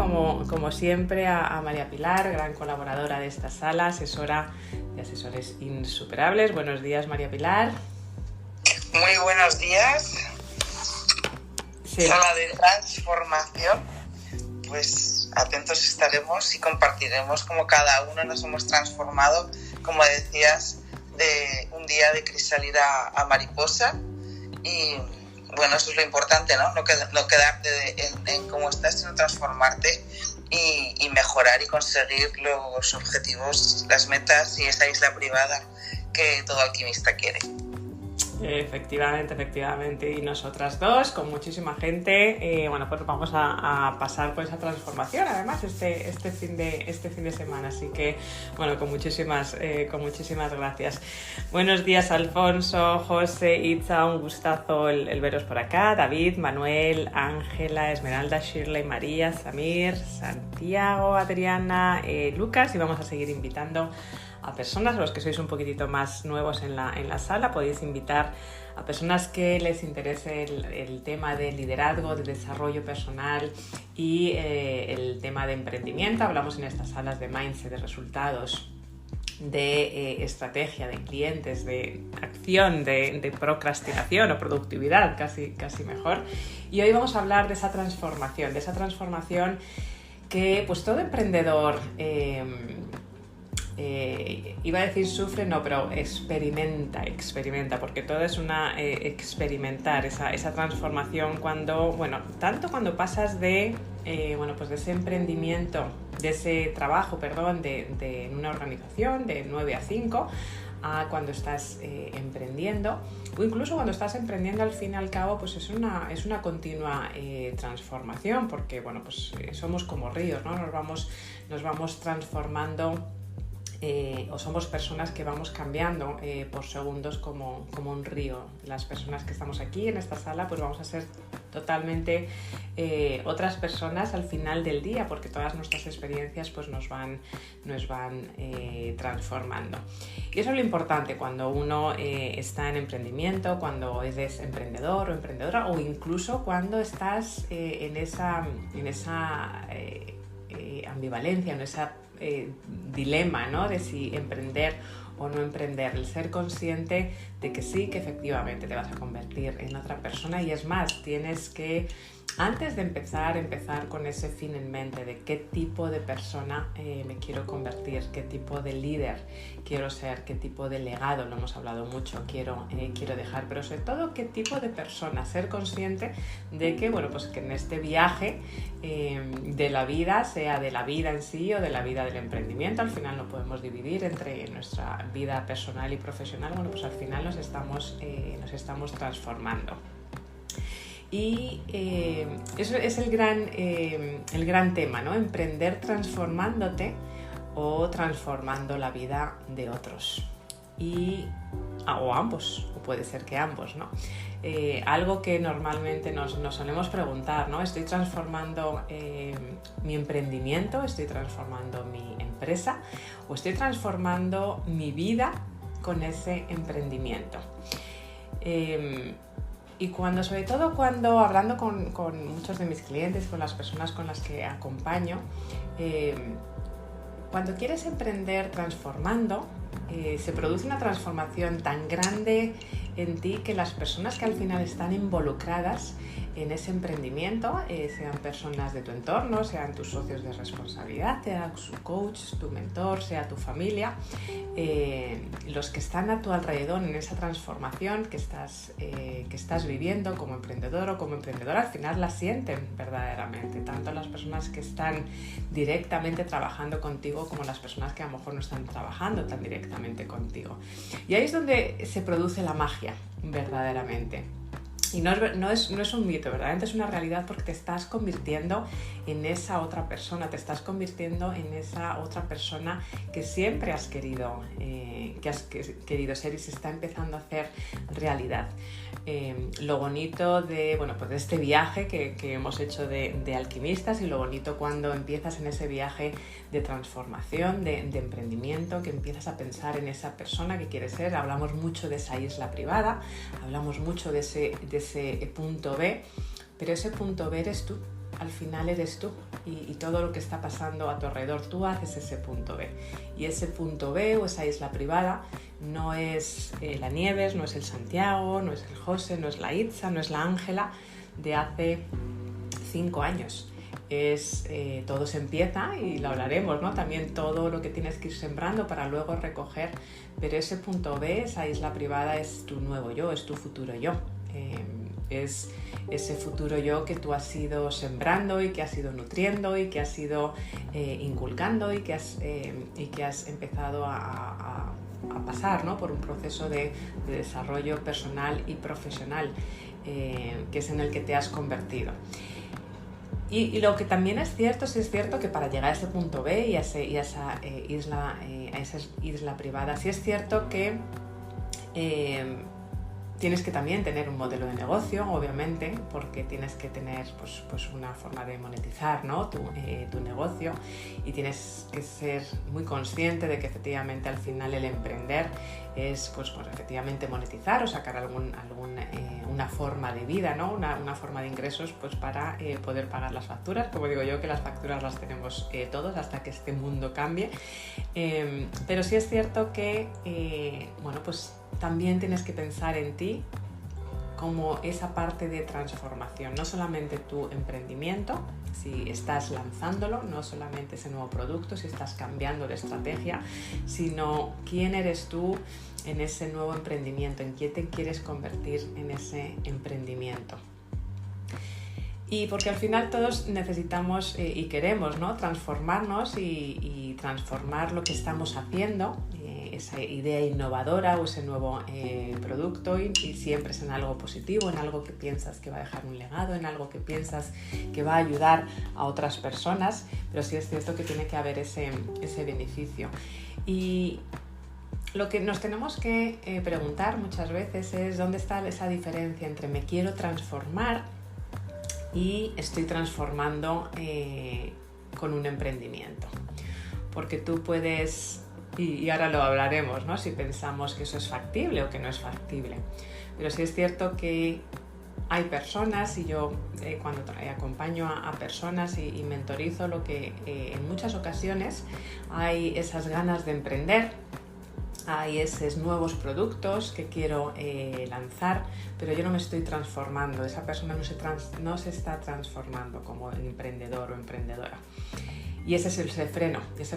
como siempre, a María Pilar, gran colaboradora de esta sala, asesora de Asesores Insuperables. Buenos días, María Pilar. Muy buenos días. Sí. Sala de transformación. Pues atentos estaremos y compartiremos cómo cada uno nos hemos transformado, como decías, de un día de crisálida a mariposa. Y bueno, eso es lo importante, ¿no? No quedarte en cómo estás, sino transformarte y mejorar y conseguir los objetivos, las metas y esa isla privada que todo alquimista quiere. Efectivamente, y nosotras dos, con muchísima gente, pues vamos a pasar por esa transformación, además, este fin de semana, así que, bueno, con muchísimas gracias. Buenos días, Alfonso, José, Itza, un gustazo el veros por acá, David, Manuel, Ángela, Esmeralda, Shirley, María, Samir, Santiago, Adriana, Lucas, y vamos a seguir invitando a personas, a los que sois un poquitito más nuevos en la sala. Podéis invitar a personas que les interese el tema de liderazgo, de desarrollo personal y el tema de emprendimiento. Hablamos en estas salas de mindset, de resultados, de estrategia, de clientes, de acción, de procrastinación o productividad, casi mejor. Y hoy vamos a hablar de esa transformación que pues todo emprendedor iba a decir sufre, no, pero experimenta, porque todo es experimentar esa transformación tanto cuando pasas de ese emprendimiento, de ese trabajo, en una organización de 9 a 5, a cuando estás emprendiendo, o incluso cuando estás emprendiendo, al fin y al cabo, pues es una continua transformación, porque somos como ríos, ¿no? Nos vamos transformando. O somos personas que vamos cambiando por segundos como un río. Las personas que estamos aquí en esta sala pues vamos a ser totalmente otras personas al final del día, porque todas nuestras experiencias pues nos van transformando. Y eso es lo importante cuando uno está en emprendimiento, cuando eres emprendedor o emprendedora, o incluso cuando estás en esa ambivalencia, en esa dilema, ¿no? De si emprender o no emprender, el ser consciente de que sí, que efectivamente te vas a convertir en otra persona, y es más, tienes que, antes de empezar con ese fin en mente de qué tipo de persona me quiero convertir, qué tipo de líder quiero ser, qué tipo de legado, lo hemos hablado mucho, quiero dejar, pero sobre todo qué tipo de persona, ser consciente de que, que en este viaje de la vida, sea de la vida en sí o de la vida del emprendimiento, al final no podemos dividir entre nuestra vida personal y profesional, al final nos estamos transformando. Y eso es el gran tema, ¿no? Emprender transformándote o transformando la vida de otros. O ambos, o puede ser que ambos, ¿no? Algo que normalmente nos solemos preguntar, ¿no? ¿Estoy transformando mi emprendimiento? ¿Estoy transformando mi empresa? ¿O estoy transformando mi vida con ese emprendimiento? Y sobre todo cuando hablando con muchos de mis clientes, con las personas con las que acompaño, cuando quieres emprender transformando, se produce una transformación tan grande en ti que las personas que al final están involucradas en ese emprendimiento, sean personas de tu entorno, sean tus socios de responsabilidad, sea su coach, tu mentor, sea tu familia, los que están a tu alrededor en esa transformación que estás viviendo como emprendedor o como emprendedora, al final la sienten verdaderamente, tanto las personas que están directamente trabajando contigo como las personas que a lo mejor no están trabajando tan directamente contigo. Y ahí es donde se produce la magia, verdaderamente. Y no es un mito, verdaderamente es una realidad, porque te estás convirtiendo en esa otra persona, te estás convirtiendo en esa otra persona que siempre has querido ser, y se está empezando a hacer realidad. Lo bonito de este viaje que hemos hecho de alquimistas, y lo bonito cuando empiezas en ese viaje de transformación, de emprendimiento, que empiezas a pensar en esa persona que quieres ser. Hablamos mucho de esa isla privada, hablamos mucho de ese punto B, pero ese punto B eres tú. al final eres tú y todo lo que está pasando a tu alrededor. Tú haces ese punto B. Y ese punto B o esa isla privada no es la Nieves, no es el Santiago, no es el José, no es la Itza, no es la Ángela de hace 5 años. Todo se empieza, y lo hablaremos, ¿no? También todo lo que tienes que ir sembrando para luego recoger, pero ese punto B, esa isla privada, es tu nuevo yo, es tu futuro yo. Es ese futuro yo que tú has ido sembrando y que has ido nutriendo y que has ido inculcando y que has empezado a pasar, ¿no? Por un proceso de desarrollo personal y profesional, que es en el que te has convertido. Y lo que también es cierto que para llegar a ese punto B y a esa isla privada, sí es cierto que tienes que también tener un modelo de negocio, obviamente, porque tienes que tener pues una forma de monetizar, ¿no? tu negocio, y tienes que ser muy consciente de que efectivamente al final el emprender es pues efectivamente monetizar o sacar una forma de vida, ¿no? Una forma de ingresos pues para poder pagar las facturas. Como digo yo, que las facturas las tenemos todos hasta que este mundo cambie, pero sí es cierto que pues también tienes que pensar en ti como esa parte de transformación, no solamente tu emprendimiento, si estás lanzándolo, no solamente ese nuevo producto, si estás cambiando de estrategia, sino quién eres tú en ese nuevo emprendimiento, en quién te quieres convertir en ese emprendimiento. Y porque al final todos necesitamos y queremos, ¿no? Transformarnos y transformar lo que estamos haciendo, esa idea innovadora o ese nuevo producto, y siempre es en algo positivo, en algo que piensas que va a dejar un legado, en algo que piensas que va a ayudar a otras personas, pero sí es cierto que tiene que haber ese beneficio. Y lo que nos tenemos que preguntar muchas veces es dónde está esa diferencia entre me quiero transformar y estoy transformando con un emprendimiento. Porque tú puedes, y ahora lo hablaremos, ¿no? Si pensamos que eso es factible o que no es factible. Pero sí es cierto que hay personas, y yo cuando acompaño a personas y mentorizo, lo que en muchas ocasiones hay esas ganas de emprender, hay esos nuevos productos que quiero lanzar, pero yo no me estoy transformando, esa persona no se está transformando como emprendedor o emprendedora. Y ese es ese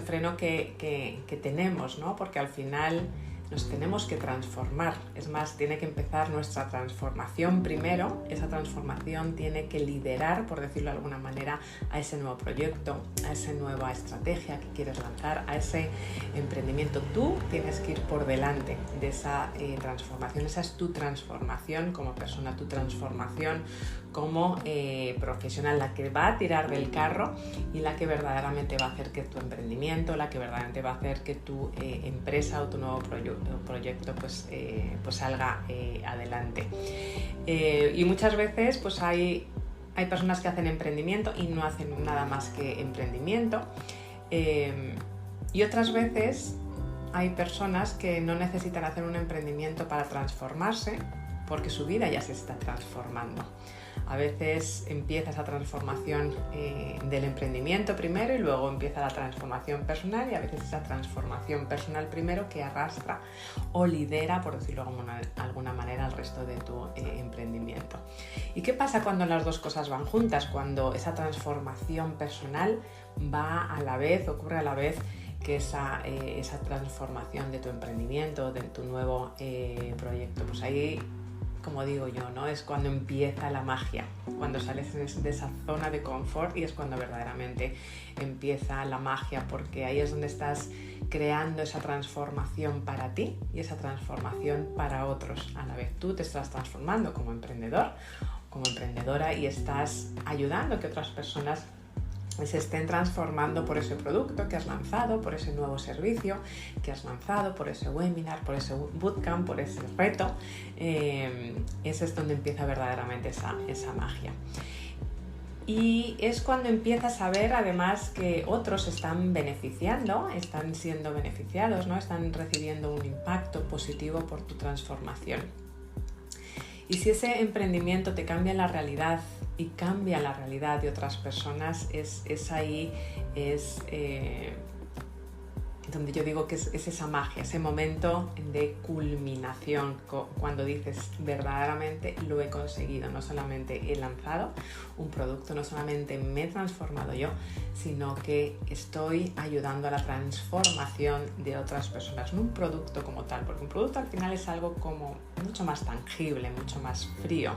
freno que tenemos, ¿no? Porque al final nos tenemos que transformar. Es más, tiene que empezar nuestra transformación primero. Esa transformación tiene que liderar, por decirlo de alguna manera, a ese nuevo proyecto, a esa nueva estrategia que quieres lanzar, a ese emprendimiento. Tú tienes que ir por delante de esa transformación. Esa es tu transformación como persona, tu transformación como profesional, la que va a tirar del carro y la que verdaderamente va a hacer que tu emprendimiento, la que verdaderamente va a hacer que tu empresa o tu nuevo proyecto pues salga adelante. Y muchas veces pues hay personas que hacen emprendimiento y no hacen nada más que emprendimiento, y otras veces hay personas que no necesitan hacer un emprendimiento para transformarse, porque su vida ya se está transformando. A veces empieza esa transformación del emprendimiento primero y luego empieza la transformación personal, y a veces esa transformación personal primero que arrastra o lidera, por decirlo de alguna manera, al resto de tu emprendimiento. ¿Y qué pasa cuando las dos cosas van juntas? Cuando esa transformación personal ocurre a la vez que esa transformación de tu emprendimiento, de tu nuevo proyecto. Pues ahí, como digo yo, ¿no? Es cuando empieza la magia, cuando sales de esa zona de confort, y es cuando verdaderamente empieza la magia, porque ahí es donde estás creando esa transformación para ti y esa transformación para otros a la vez. Tú te estás transformando como emprendedor, como emprendedora, y estás ayudando a que otras personas se estén transformando por ese producto que has lanzado, por ese nuevo servicio que has lanzado, por ese webinar, por ese bootcamp, por ese reto. Ese es donde empieza verdaderamente esa magia. Y es cuando empiezas a ver además que otros están beneficiando, están siendo beneficiados, ¿no? Están recibiendo un impacto positivo por tu transformación. Y si ese emprendimiento te cambia la realidad y cambia la realidad de otras personas, es donde yo digo que es esa magia, ese momento de culminación, cuando dices verdaderamente lo he conseguido, no solamente he lanzado un producto, no solamente me he transformado yo, sino que estoy ayudando a la transformación de otras personas, no un producto como tal, porque un producto al final es algo como mucho más tangible, mucho más frío,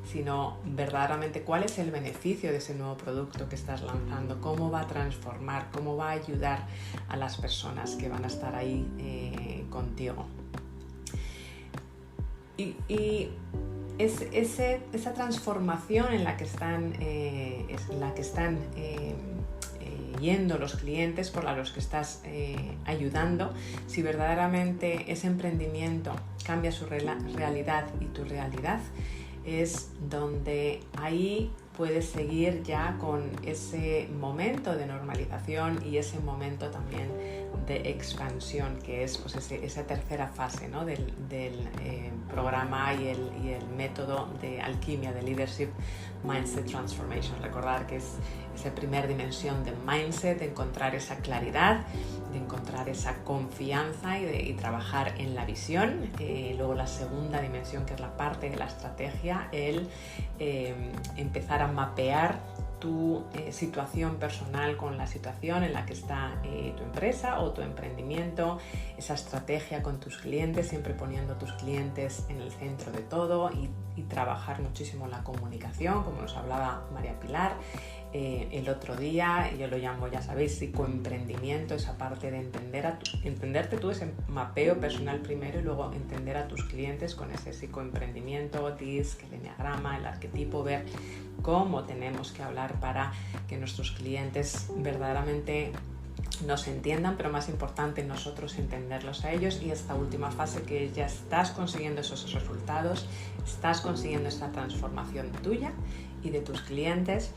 sino verdaderamente cuál es el beneficio de ese nuevo producto que estás lanzando, cómo va a transformar, cómo va a ayudar a las personas que van a estar ahí contigo. Y esa transformación en la que están, yendo los clientes por los que estás ayudando, si verdaderamente ese emprendimiento cambia su realidad y tu realidad, es donde ahí puedes seguir ya con ese momento de normalización y ese momento también de expansión, que es pues esa tercera fase, ¿no? del programa y el método de alquimia, de Leadership Mindset Transformation. Recordar que es esa primera dimensión de mindset, de encontrar esa claridad, de encontrar esa confianza y trabajar en la visión. Luego la segunda dimensión, que es la parte de la estrategia, el empezar a mapear tu situación personal con la situación en la que está tu empresa o tu emprendimiento, esa estrategia con tus clientes, siempre poniendo a tus clientes en el centro de todo y trabajar muchísimo la comunicación, como nos hablaba María Pilar el otro día. Yo lo llamo, ya sabéis, psicoemprendimiento, esa parte de entenderte tú, ese mapeo personal primero y luego entender a tus clientes con ese psicoemprendimiento, DISC, el enneagrama, el arquetipo, ver cómo tenemos que hablar para que nuestros clientes verdaderamente nos entiendan, pero más importante nosotros entenderlos a ellos. Y esta última fase, que ya estás consiguiendo esos resultados, estás consiguiendo esta transformación tuya y de tus clientes,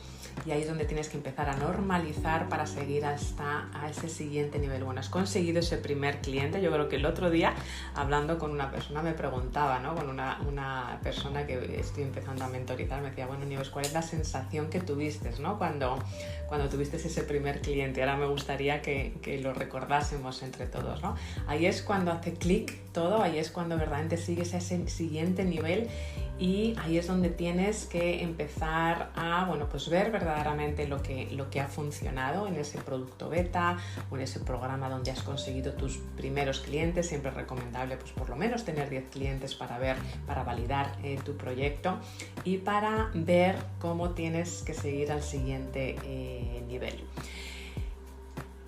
y ahí es donde tienes que empezar a normalizar para seguir hasta a ese siguiente nivel. Bueno, has conseguido ese primer cliente. Yo creo que el otro día, hablando con una persona, me preguntaba, ¿no? Con una persona que estoy empezando a mentorizar, me decía, bueno, Nieves, ¿cuál es la sensación que tuviste, ¿no? cuando tuviste ese primer cliente? Ahora me gustaría que lo recordásemos entre todos, ¿no? Ahí es cuando hace clic todo, ahí es cuando verdaderamente sigues a ese siguiente nivel, y ahí es donde tienes que empezar a, bueno, pues ver verdaderamente lo que ha funcionado en ese producto beta o en ese programa donde has conseguido tus primeros clientes. Siempre es recomendable, pues por lo menos tener 10 clientes para validar tu proyecto y para ver cómo tienes que seguir al siguiente nivel.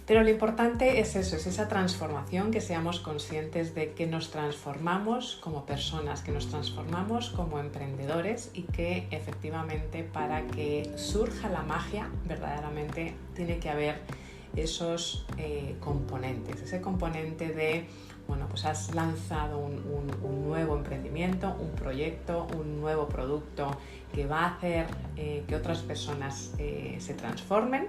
Pero lo importante es eso, es esa transformación, que seamos conscientes de que nos transformamos como personas, que nos transformamos como emprendedores, y que efectivamente para que surja la magia verdaderamente tiene que haber esos componentes, ese componente de, bueno, pues has lanzado un nuevo emprendimiento, un proyecto, un nuevo producto que va a hacer que otras personas se transformen.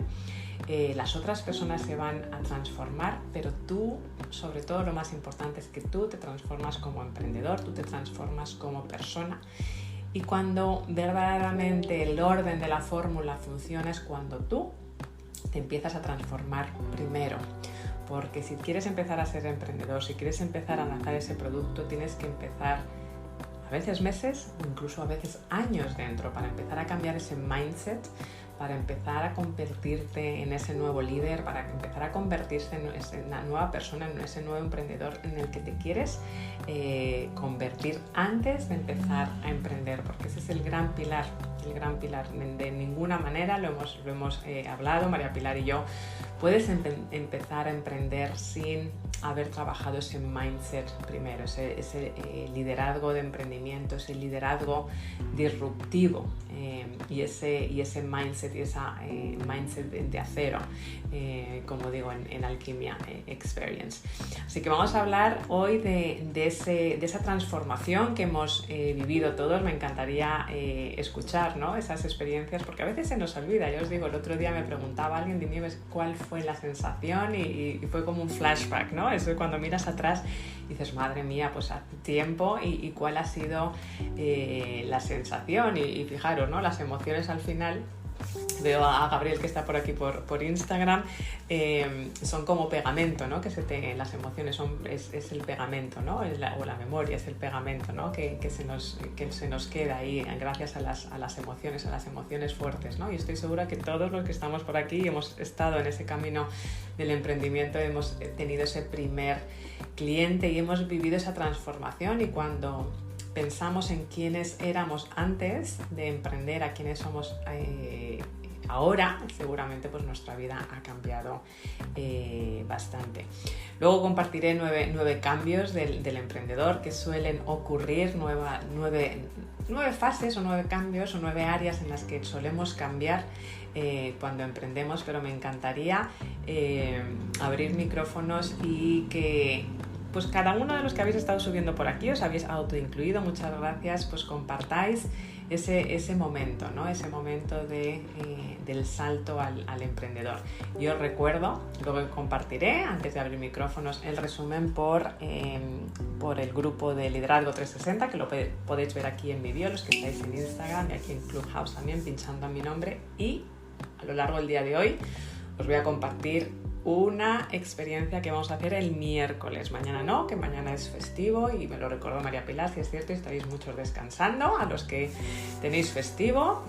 Las otras personas se van a transformar, pero tú, sobre todo lo más importante es que tú te transformas como emprendedor, tú te transformas como persona. Y cuando verdaderamente el orden de la fórmula funciona es cuando tú te empiezas a transformar primero. Porque si quieres empezar a ser emprendedor, si quieres empezar a lanzar ese producto, tienes que empezar a veces meses o incluso a veces años dentro para empezar a cambiar ese mindset, para empezar a convertirte en ese nuevo líder, para empezar a convertirte en una nueva persona, en ese nuevo emprendedor en el que te quieres convertir antes de empezar a emprender, porque ese es el gran pilar. De ninguna manera, lo hemos hablado María Pilar y yo, puedes empezar a emprender sin haber trabajado ese mindset primero, ese liderazgo de emprendimiento, ese liderazgo disruptivo y ese mindset y esa mindset de acero, como digo en Alquimia Experience. Así que vamos a hablar hoy de esa transformación que hemos vivido todos. Me encantaría escuchar, contar, ¿no? Esas experiencias, porque a veces se nos olvida. Yo os digo, el otro día me preguntaba alguien, dime cuál fue la sensación y fue como un flashback, ¿no? Eso es cuando miras atrás y dices, madre mía, pues hace tiempo y cuál ha sido la sensación y fijaros, ¿no? Las emociones al final. Veo a Gabriel que está por aquí por Instagram, son como pegamento, ¿no? Las emociones es el pegamento, ¿no? O la memoria es el pegamento, ¿no? Que se nos queda ahí gracias a las emociones fuertes, ¿no? Y estoy segura que todos los que estamos por aquí hemos estado en ese camino del emprendimiento, hemos tenido ese primer cliente y hemos vivido esa transformación, y cuando pensamos en quiénes éramos antes de emprender a quiénes somos ahora, seguramente pues nuestra vida ha cambiado bastante. Luego compartiré 9 cambios del emprendedor que suelen ocurrir, 9 fases o 9 cambios o 9 áreas en las que solemos cambiar cuando emprendemos, pero me encantaría abrir micrófonos y que pues cada uno de los que habéis estado subiendo por aquí, os habéis autoincluido, muchas gracias, pues compartáis ese momento, ¿no? Ese momento del salto al emprendedor. Yo os recuerdo, luego compartiré, antes de abrir micrófonos, el resumen por el grupo de Liderazgo 360, que lo podéis ver aquí en mi bio, los que estáis en Instagram y aquí en Clubhouse también, pinchando en mi nombre, y a lo largo del día de hoy os voy a compartir una experiencia que vamos a hacer el miércoles. Mañana no, que mañana es festivo y me lo recordó María Pilar, si es cierto, estáis muchos descansando, a los que tenéis festivo,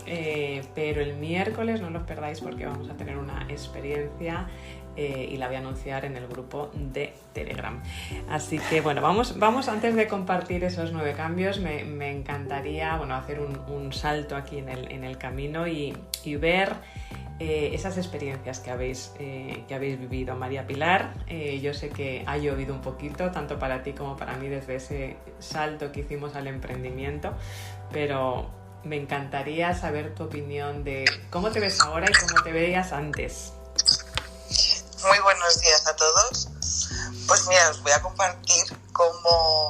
pero el miércoles no los perdáis porque vamos a tener una experiencia y la voy a anunciar en el grupo de Telegram. Así que bueno, vamos antes de compartir esos 9 cambios, me encantaría hacer un salto aquí en el camino y ver esas experiencias que habéis vivido. María Pilar, yo sé que ha llovido un poquito, tanto para ti como para mí, desde ese salto que hicimos al emprendimiento, pero me encantaría saber tu opinión de cómo te ves ahora y cómo te veías antes. Muy buenos días a todos. Pues mira, os voy a compartir como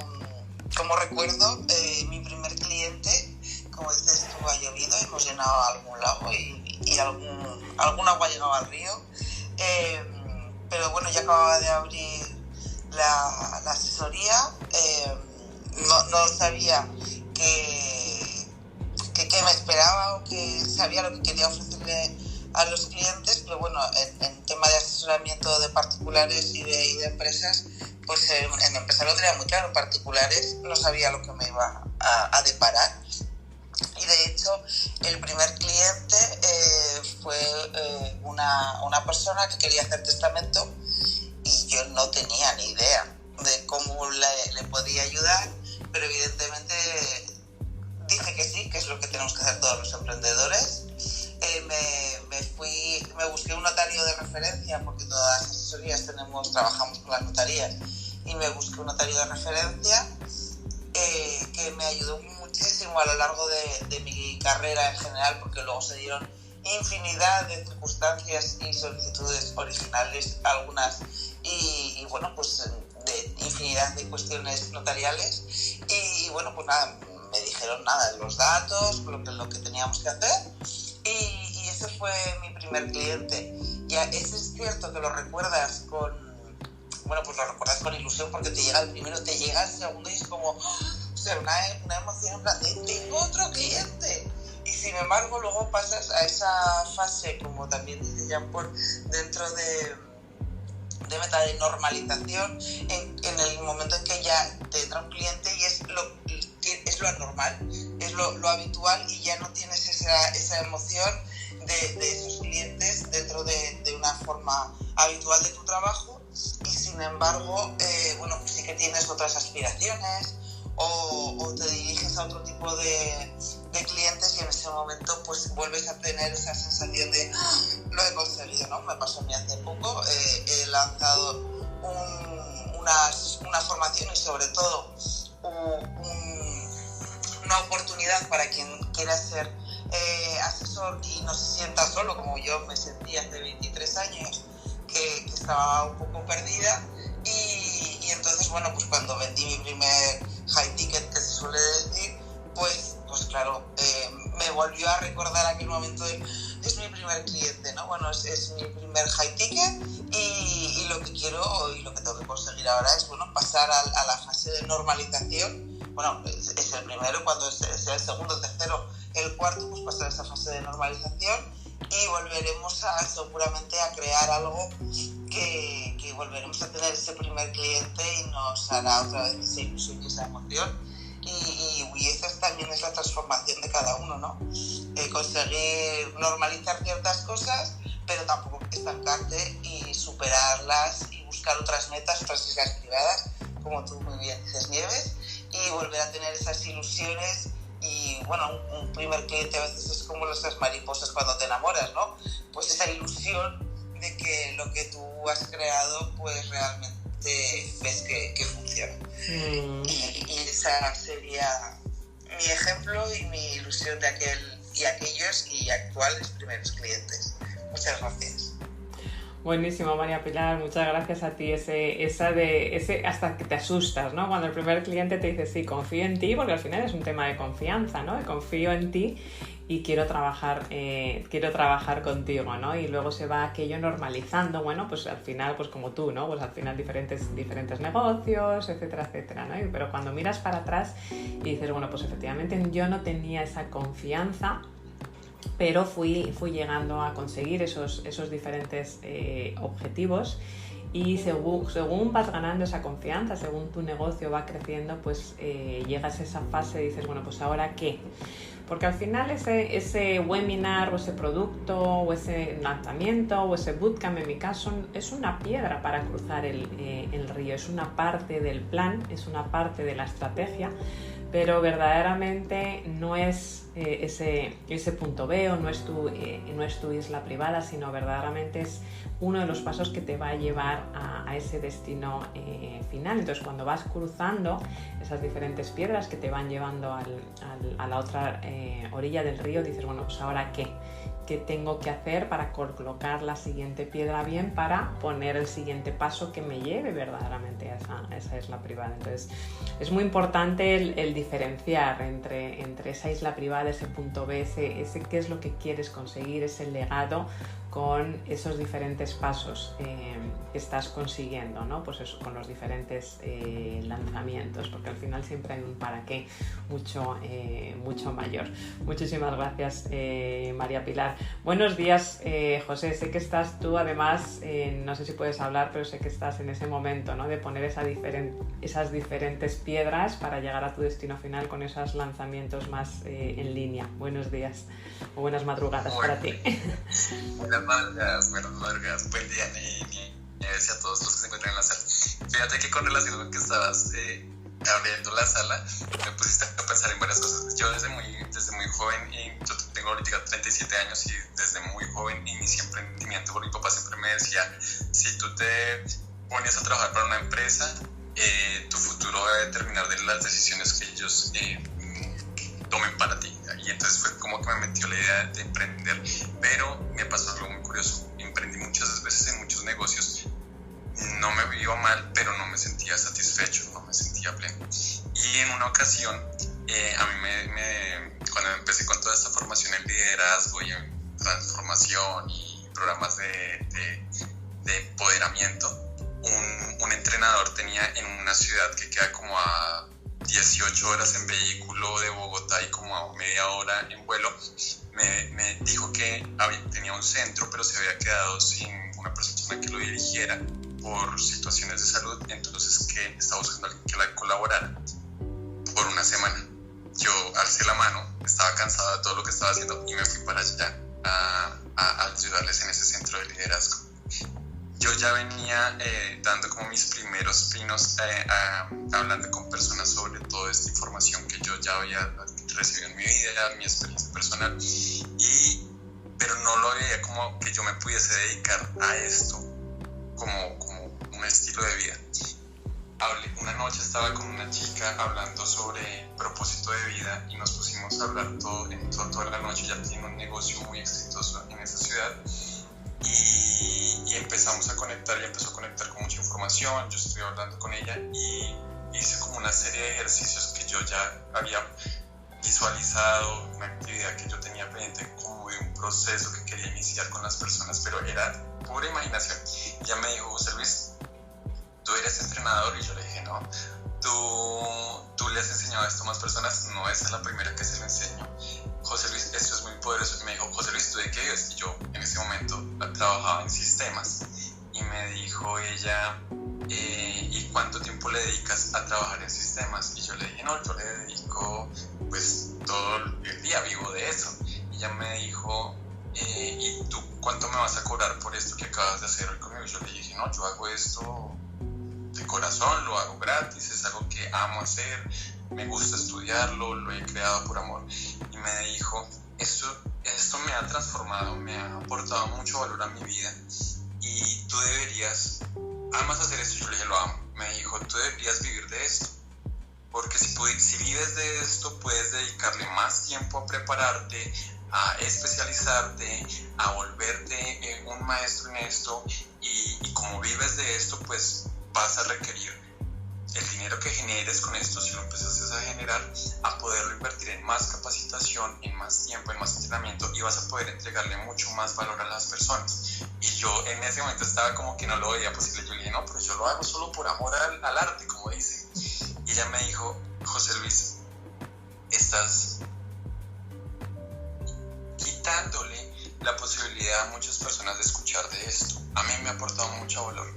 recuerdo mi primer cliente. Como dices tú, ha llovido, hemos llenado algún lago y algún agua ha llegado al río, pero bueno, ya acababa de abrir la asesoría, no sabía qué me esperaba o que sabía lo que quería ofrecerle a los clientes, pero bueno, en tema de asesoramiento de particulares y de empresas, pues en empresa lo tenía muy claro, en particulares no sabía lo que me iba a deparar. Y de hecho, el primer cliente fue una persona que quería hacer testamento y yo no tenía ni idea de cómo le podía ayudar, pero evidentemente dije que sí, que es lo que tenemos que hacer todos los emprendedores. Me busqué un notario de referencia, porque todas las asesorías trabajamos con las notarías, y me busqué un notario de referencia que me ayudó muchísimo a lo largo de mi carrera en general, porque luego se dieron infinidad de circunstancias y solicitudes originales, algunas, y bueno, pues de infinidad de cuestiones notariales, y bueno, pues nada, me dijeron los datos, lo que teníamos que hacer, y ese fue mi primer cliente. Ya, ese es cierto que lo recuerdas pues lo recuerdas con ilusión, porque te llega el primero, te llega el segundo y es como, o sea, una emoción en plan de tengo otro cliente. Y sin embargo luego pasas a esa fase, como también dice Jean-Paul, dentro de meta de normalización, en el momento en que ya te entra un cliente y es lo anormal, es lo habitual, y ya no tienes esa emoción de esos clientes dentro de una forma habitual de tu trabajo. Y sin embargo, pues sí que tienes otras aspiraciones o te diriges a otro tipo de clientes, y en ese momento pues vuelves a tener esa sensación de lo he conseguido, ¿no? Me pasó a mí hace poco, he lanzado una formación y sobre todo una oportunidad para quien quiera ser asesor y no se sienta solo, como yo me sentí hace 23 años, que estaba un poco perdida, y entonces, bueno, pues cuando vendí mi primer high ticket, que se suele decir, pues claro, me volvió a recordar aquel momento de, es mi primer cliente, ¿no? Bueno, es mi primer high ticket y lo que quiero y lo que tengo que conseguir ahora es, bueno, pasar a la fase de normalización. Bueno, es el primero, cuando sea el segundo, el tercero, el cuarto, pues pasar a esa fase de normalización y volveremos seguramente a crear algo que volveremos a tener ese primer cliente y nos hará otra vez esa ilusión y esa emoción. Y esa también es la transformación de cada uno, ¿no? Conseguir normalizar ciertas cosas, pero tampoco estancarte y superarlas y buscar otras metas, otras islas privadas, como tú muy bien dices, Nieves, y volver a tener esas ilusiones. Y bueno, un primer cliente a veces es como esas mariposas cuando te enamoras, ¿no? Pues esa ilusión de que lo que tú has creado pues realmente ves que funciona. Y esa sería mi ejemplo y mi ilusión de aquellos y actuales primeros clientes. Muchas gracias. Buenísimo, María Pilar, muchas gracias a ti. Ese hasta que te asustas, ¿no? Cuando el primer cliente te dice, sí, confío en ti, porque al final es un tema de confianza, ¿no? Confío en ti y quiero trabajar contigo, ¿no? Y luego se va aquello normalizando, bueno, pues al final, pues como tú, ¿no? Pues al final diferentes negocios, etcétera, etcétera, ¿no? Pero cuando miras para atrás y dices, bueno, pues efectivamente yo no tenía esa confianza, pero fui llegando a conseguir esos diferentes objetivos y según vas ganando esa confianza, según tu negocio va creciendo, pues llegas a esa fase y dices, bueno, pues ¿ahora qué? Porque al final ese webinar o ese producto o ese lanzamiento o ese bootcamp, en mi caso, es una piedra para cruzar el río, es una parte del plan, es una parte de la estrategia, pero verdaderamente no es ese punto B o no es tu isla privada, sino verdaderamente es uno de los pasos que te va a llevar a ese destino final. Entonces, cuando vas cruzando esas diferentes piedras que te van llevando a la otra orilla del río, dices, bueno, pues ¿ahora qué? ¿Qué tengo que hacer para colocar la siguiente piedra bien para poner el siguiente paso que me lleve verdaderamente a esa isla privada? Entonces, es muy importante el diferenciar entre esa isla privada, ese punto B, ese qué es lo que quieres conseguir, ese legado, con esos diferentes pasos que estás consiguiendo, ¿no? Pues eso, con los diferentes lanzamientos, porque al final siempre hay un para qué mucho mayor. Muchísimas gracias, María Pilar. Buenos días, José. Sé que estás tú, además, no sé si puedes hablar, pero sé que estás en ese momento, ¿no? De poner esas diferentes piedras para llegar a tu destino final con esos lanzamientos más en línea. Buenos días o buenas madrugadas para ti. Buenas madrugadas, buen día, Nieves, y a todos los que se encuentran en la sala. Fíjate que con relación a lo que estabas abriendo la sala, me pusiste a pensar en varias cosas. Yo desde muy joven, yo tengo ahorita 37 años y desde muy joven inicié emprendimiento porque mi papá siempre me decía, si tú te pones a trabajar para una empresa, tu futuro va a determinar de las decisiones que ellos tomen para ti. Y entonces fue como que me metió la idea de emprender, pero me pasó algo muy curioso. Emprendí muchas veces en muchos negocios, no me iba mal, pero no me sentía satisfecho, no me sentía pleno. Y en una ocasión, a mí cuando empecé con toda esta formación en liderazgo y en transformación y programas de empoderamiento, un entrenador tenía en una ciudad que queda como a 18 horas en vehículo de Bogotá y como a media hora en vuelo, me dijo que tenía un centro, pero se había quedado sin una persona que lo dirigiera por situaciones de salud, entonces que estaba buscando a alguien que la colaborara por una semana. Yo alcé la mano, estaba cansado de todo lo que estaba haciendo y me fui para allá a ayudarles en ese centro de liderazgo. Yo ya venía dando como mis primeros pinos, hablando con personas sobre toda esta información que yo ya había recibido en mi vida, mi experiencia personal, pero no lo veía como que yo me pudiese dedicar a esto como un estilo de vida. Una noche estaba con una chica hablando sobre propósito de vida y nos pusimos a hablar toda la noche. Ya tiene un negocio muy exitoso en esa ciudad. Y empezamos a conectar, y empezó a conectar con mucha información. Yo estuve hablando con ella y hice como una serie de ejercicios que yo ya había visualizado, una actividad que yo tenía pendiente como de un proceso que quería iniciar con las personas, pero era pura imaginación. Y ella me dijo, José Luis, ¿tú eres entrenador? Y yo le dije, no. ¿Tú le has enseñado esto a más personas? No, esa es la primera que se lo enseño. José Luis, esto es muy poderoso. Y me dijo, José Luis, ¿tú de qué vives? Y yo en ese momento trabajaba en sistemas. Y me dijo ella, ¿y cuánto tiempo le dedicas a trabajar en sistemas? Y yo le dije, no, yo le dedico pues todo el día, vivo de eso. Y ella me dijo, ¿y tú cuánto me vas a cobrar por esto que acabas de hacer hoy conmigo? Y yo le dije, no, yo hago esto de corazón, lo hago gratis, es algo que amo hacer, me gusta estudiarlo, lo he creado por amor. Y me dijo, esto me ha transformado, me ha aportado mucho valor a mi vida y tú deberías, amas hacer esto. Yo le dije, lo amo. Me dijo, tú deberías vivir de esto, porque si vives de esto puedes dedicarle más tiempo a prepararte, a especializarte, a volverte un maestro en esto, y como vives de esto, pues vas a requerir el dinero que generes con esto, si lo empezaste a generar, a poderlo invertir en más capacitación, en más tiempo, en más entrenamiento, y vas a poder entregarle mucho más valor a las personas. Y yo en ese momento estaba como que no lo veía posible. Yo le dije, no, pero yo lo hago solo por amor al arte, como dicen. Y ella me dijo, José Luis, estás quitándole la posibilidad a muchas personas de escuchar de esto. A mí me ha aportado mucho valor.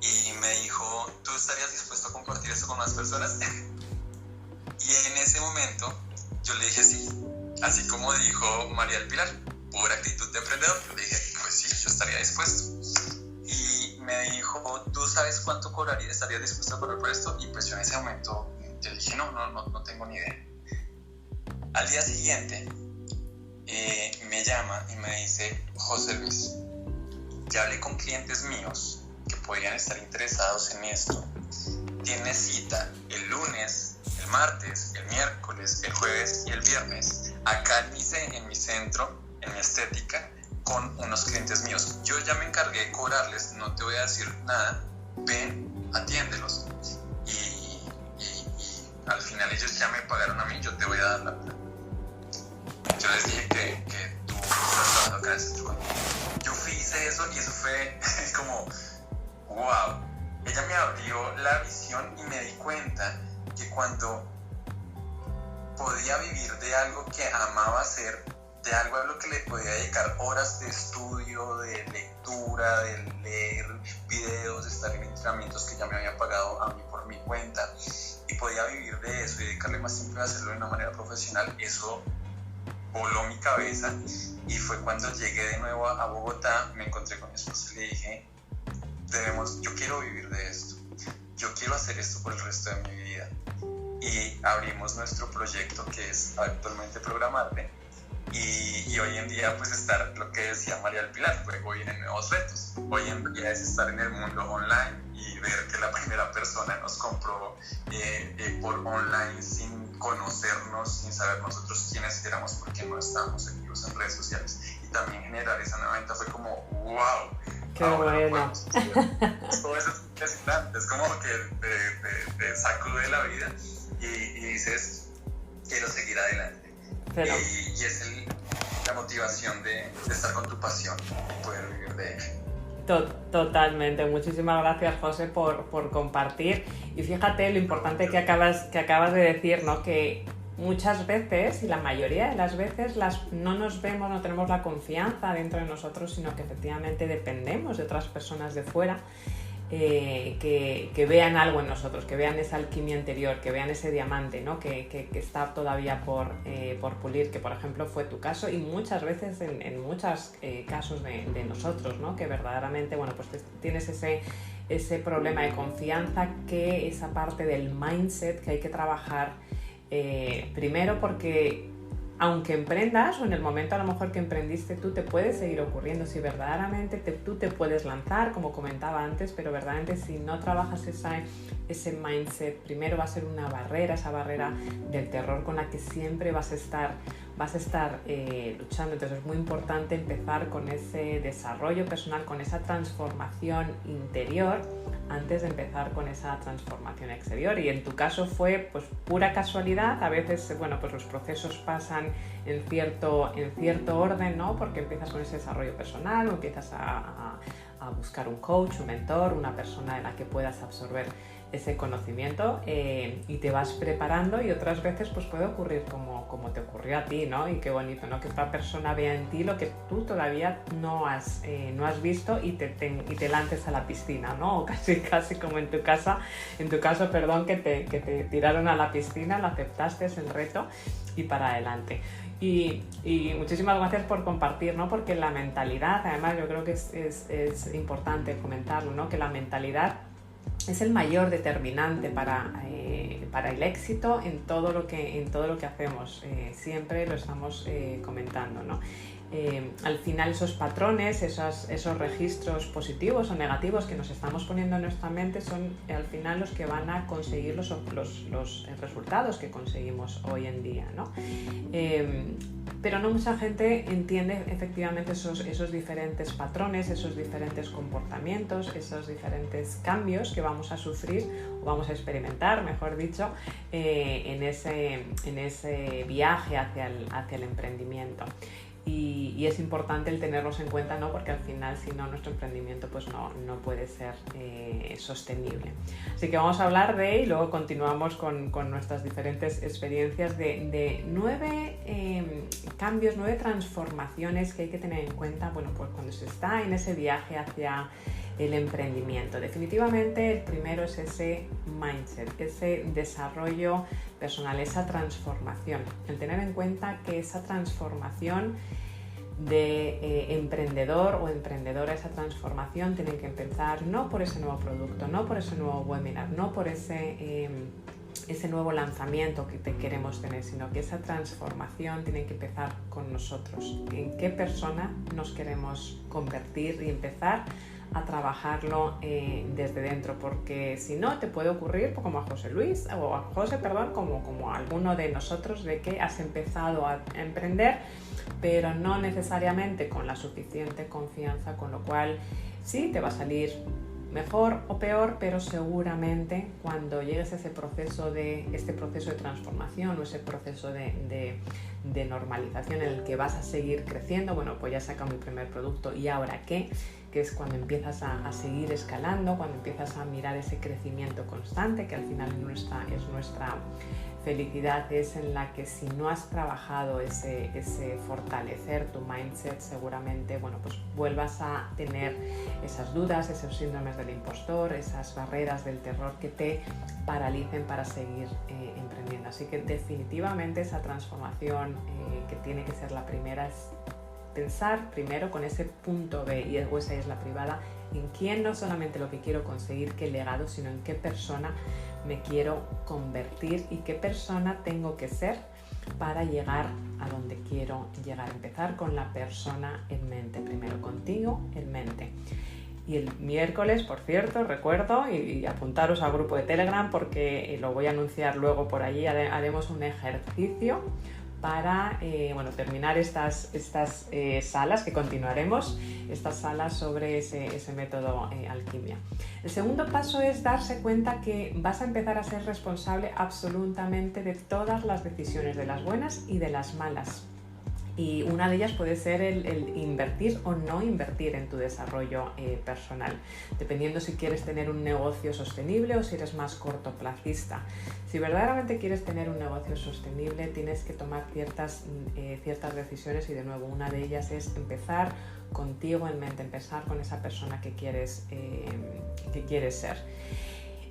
Y me dijo, ¿tú estarías dispuesto a compartir esto con más personas? Y en ese momento yo le dije sí, así como dijo María del Pilar, pura actitud de emprendedor. Yo le dije, pues sí, yo estaría dispuesto. Y me dijo, ¿tú sabes cuánto cobraría? ¿Estarías dispuesto a cobrar por esto? Y pues yo en ese momento yo le dije, no tengo ni idea. Al día siguiente me llama y me dice, José Luis, ya hablé con clientes míos que podrían estar interesados en esto. Tienes cita el lunes, el martes, el miércoles, el jueves y el viernes acá en mi centro, en mi estética, con unos clientes míos. Yo ya me encargué de cobrarles, no te voy a decir nada, ven, atiéndelos. Y al final ellos ya me pagaron a mí, yo te voy a dar la plata. Yo les dije que tú estás trabajando acá en el centro conmigo. Yo hice eso y eso fue como wow. Ella me abrió la visión y me di cuenta que cuando podía vivir de algo que amaba hacer, de algo a lo que le podía dedicar horas de estudio, de lectura, de leer videos, de estar en entrenamientos que ya me habían pagado a mí por mi cuenta, y podía vivir de eso y dedicarle más tiempo a hacerlo de una manera profesional, eso voló mi cabeza. Y fue cuando llegué de nuevo a Bogotá, me encontré con mi esposa y le dije, yo quiero vivir de esto, yo quiero hacer esto por el resto de mi vida. Y abrimos nuestro proyecto, que es actualmente Programarte, y hoy en día pues estar, lo que decía María del Pilar, luego vienen nuevos retos. Hoy en día es estar en el mundo online y ver que la primera persona nos compró por online sin conocernos, sin saber nosotros quiénes éramos, porque no estábamos activos en redes sociales. Y también generar esa nueva venta fue como wow. Qué bueno. Todo eso es impresionante, es como que te sacude la vida y dices, quiero seguir adelante. Pero... Y es la motivación de estar con tu pasión y poder vivir de ello. Totalmente. Muchísimas gracias, José, por compartir. Y fíjate lo importante que acabas de decir, ¿no? Que muchas veces, y la mayoría de las veces, no nos vemos, no tenemos la confianza dentro de nosotros, sino que efectivamente dependemos de otras personas de fuera que vean algo en nosotros, que vean esa alquimia interior, que vean ese diamante, ¿no? que está todavía por pulir, que por ejemplo fue tu caso, y muchas veces en muchos casos de nosotros, ¿no? Que verdaderamente, bueno, pues tienes ese problema de confianza, que esa parte del mindset que hay que trabajar primero, porque aunque emprendas, o en el momento a lo mejor que emprendiste tú, te puede seguir ocurriendo. Si verdaderamente tú te puedes lanzar, como comentaba antes, pero verdaderamente si no trabajas ese mindset, primero va a ser una barrera, esa barrera del terror con la que siempre vas a estar vas a estar luchando. Entonces es muy importante empezar con ese desarrollo personal, con esa transformación interior, antes de empezar con esa transformación exterior. Y en tu caso fue pues pura casualidad. A veces, bueno, pues los procesos pasan en cierto orden, ¿no? Porque empiezas con ese desarrollo personal, o empiezas a buscar un coach, un mentor, una persona de la que puedas absorber ese conocimiento, y te vas preparando, y otras veces pues puede ocurrir como te ocurrió a ti, ¿no? Y qué bonito, ¿no? Que otra persona vea en ti lo que tú todavía no has visto, y te lances a la piscina, ¿no? O casi como en tu caso, perdón, que te tiraron a la piscina, lo aceptaste, es el reto, y para adelante. Y muchísimas gracias por compartir, ¿no? Porque la mentalidad, además yo creo que es importante comentarlo, ¿no? Que la mentalidad es el mayor determinante para el éxito en todo lo que hacemos. Siempre lo estamos comentando, ¿no? Al final esos patrones, esos registros positivos o negativos que nos estamos poniendo en nuestra mente son al final los que van a conseguir los resultados que conseguimos hoy en día, ¿no? Pero no mucha gente entiende efectivamente esos diferentes patrones, esos diferentes comportamientos, esos diferentes cambios que vamos a sufrir o vamos a experimentar, mejor dicho, en ese viaje hacia el emprendimiento. Y es importante el tenerlos en cuenta, ¿no? Porque al final, si no, nuestro emprendimiento pues no puede ser sostenible. Así que vamos a hablar y luego continuamos con nuestras diferentes experiencias de 9 cambios, 9 transformaciones que hay que tener en cuenta, bueno, pues cuando se está en ese viaje hacia el emprendimiento. Definitivamente el primero es ese mindset, ese desarrollo personal, esa transformación. El tener en cuenta que esa transformación de emprendedor o emprendedora, esa transformación tiene que empezar no por ese nuevo producto, no por ese nuevo webinar, no por ese nuevo lanzamiento que queremos tener, sino que esa transformación tiene que empezar con nosotros. ¿En qué persona nos queremos convertir? Y empezar a trabajarlo desde dentro, porque si no te puede ocurrir como a José Luis, o a José, perdón, como a alguno de nosotros, de que has empezado a emprender, pero no necesariamente con la suficiente confianza, con lo cual sí, te va a salir mejor o peor, pero seguramente cuando llegues a este proceso de transformación o ese proceso de normalización en el que vas a seguir creciendo, bueno, pues ya saca mi primer producto, ¿y ahora qué? Que es cuando empiezas a seguir escalando, cuando empiezas a mirar ese crecimiento constante, que al final es nuestra felicidad, es en la que si no has trabajado ese fortalecer tu mindset, seguramente, bueno, pues vuelvas a tener esas dudas, esos síndromes del impostor, esas barreras del terror que te paralicen para seguir emprendiendo. Así que definitivamente esa transformación que tiene que ser la primera es pensar primero con ese punto B, y esa es la privada, en quién, no solamente lo que quiero conseguir, qué legado, sino en qué persona me quiero convertir y qué persona tengo que ser para llegar a donde quiero llegar. Empezar con la persona en mente, primero contigo en mente. Y el miércoles, por cierto, recuerdo, y apuntaros al grupo de Telegram, porque lo voy a anunciar luego por allí, haremos un ejercicio para terminar estas salas, que continuaremos, estas salas sobre ese método alquimia. El segundo paso es darse cuenta que vas a empezar a ser responsable absolutamente de todas las decisiones, de las buenas y de las malas. Y una de ellas puede ser el invertir o no invertir en tu desarrollo personal, dependiendo si quieres tener un negocio sostenible o si eres más cortoplacista. Si verdaderamente quieres tener un negocio sostenible, tienes que tomar ciertas decisiones, y de nuevo una de ellas es empezar contigo en mente, empezar con esa persona que quieres ser.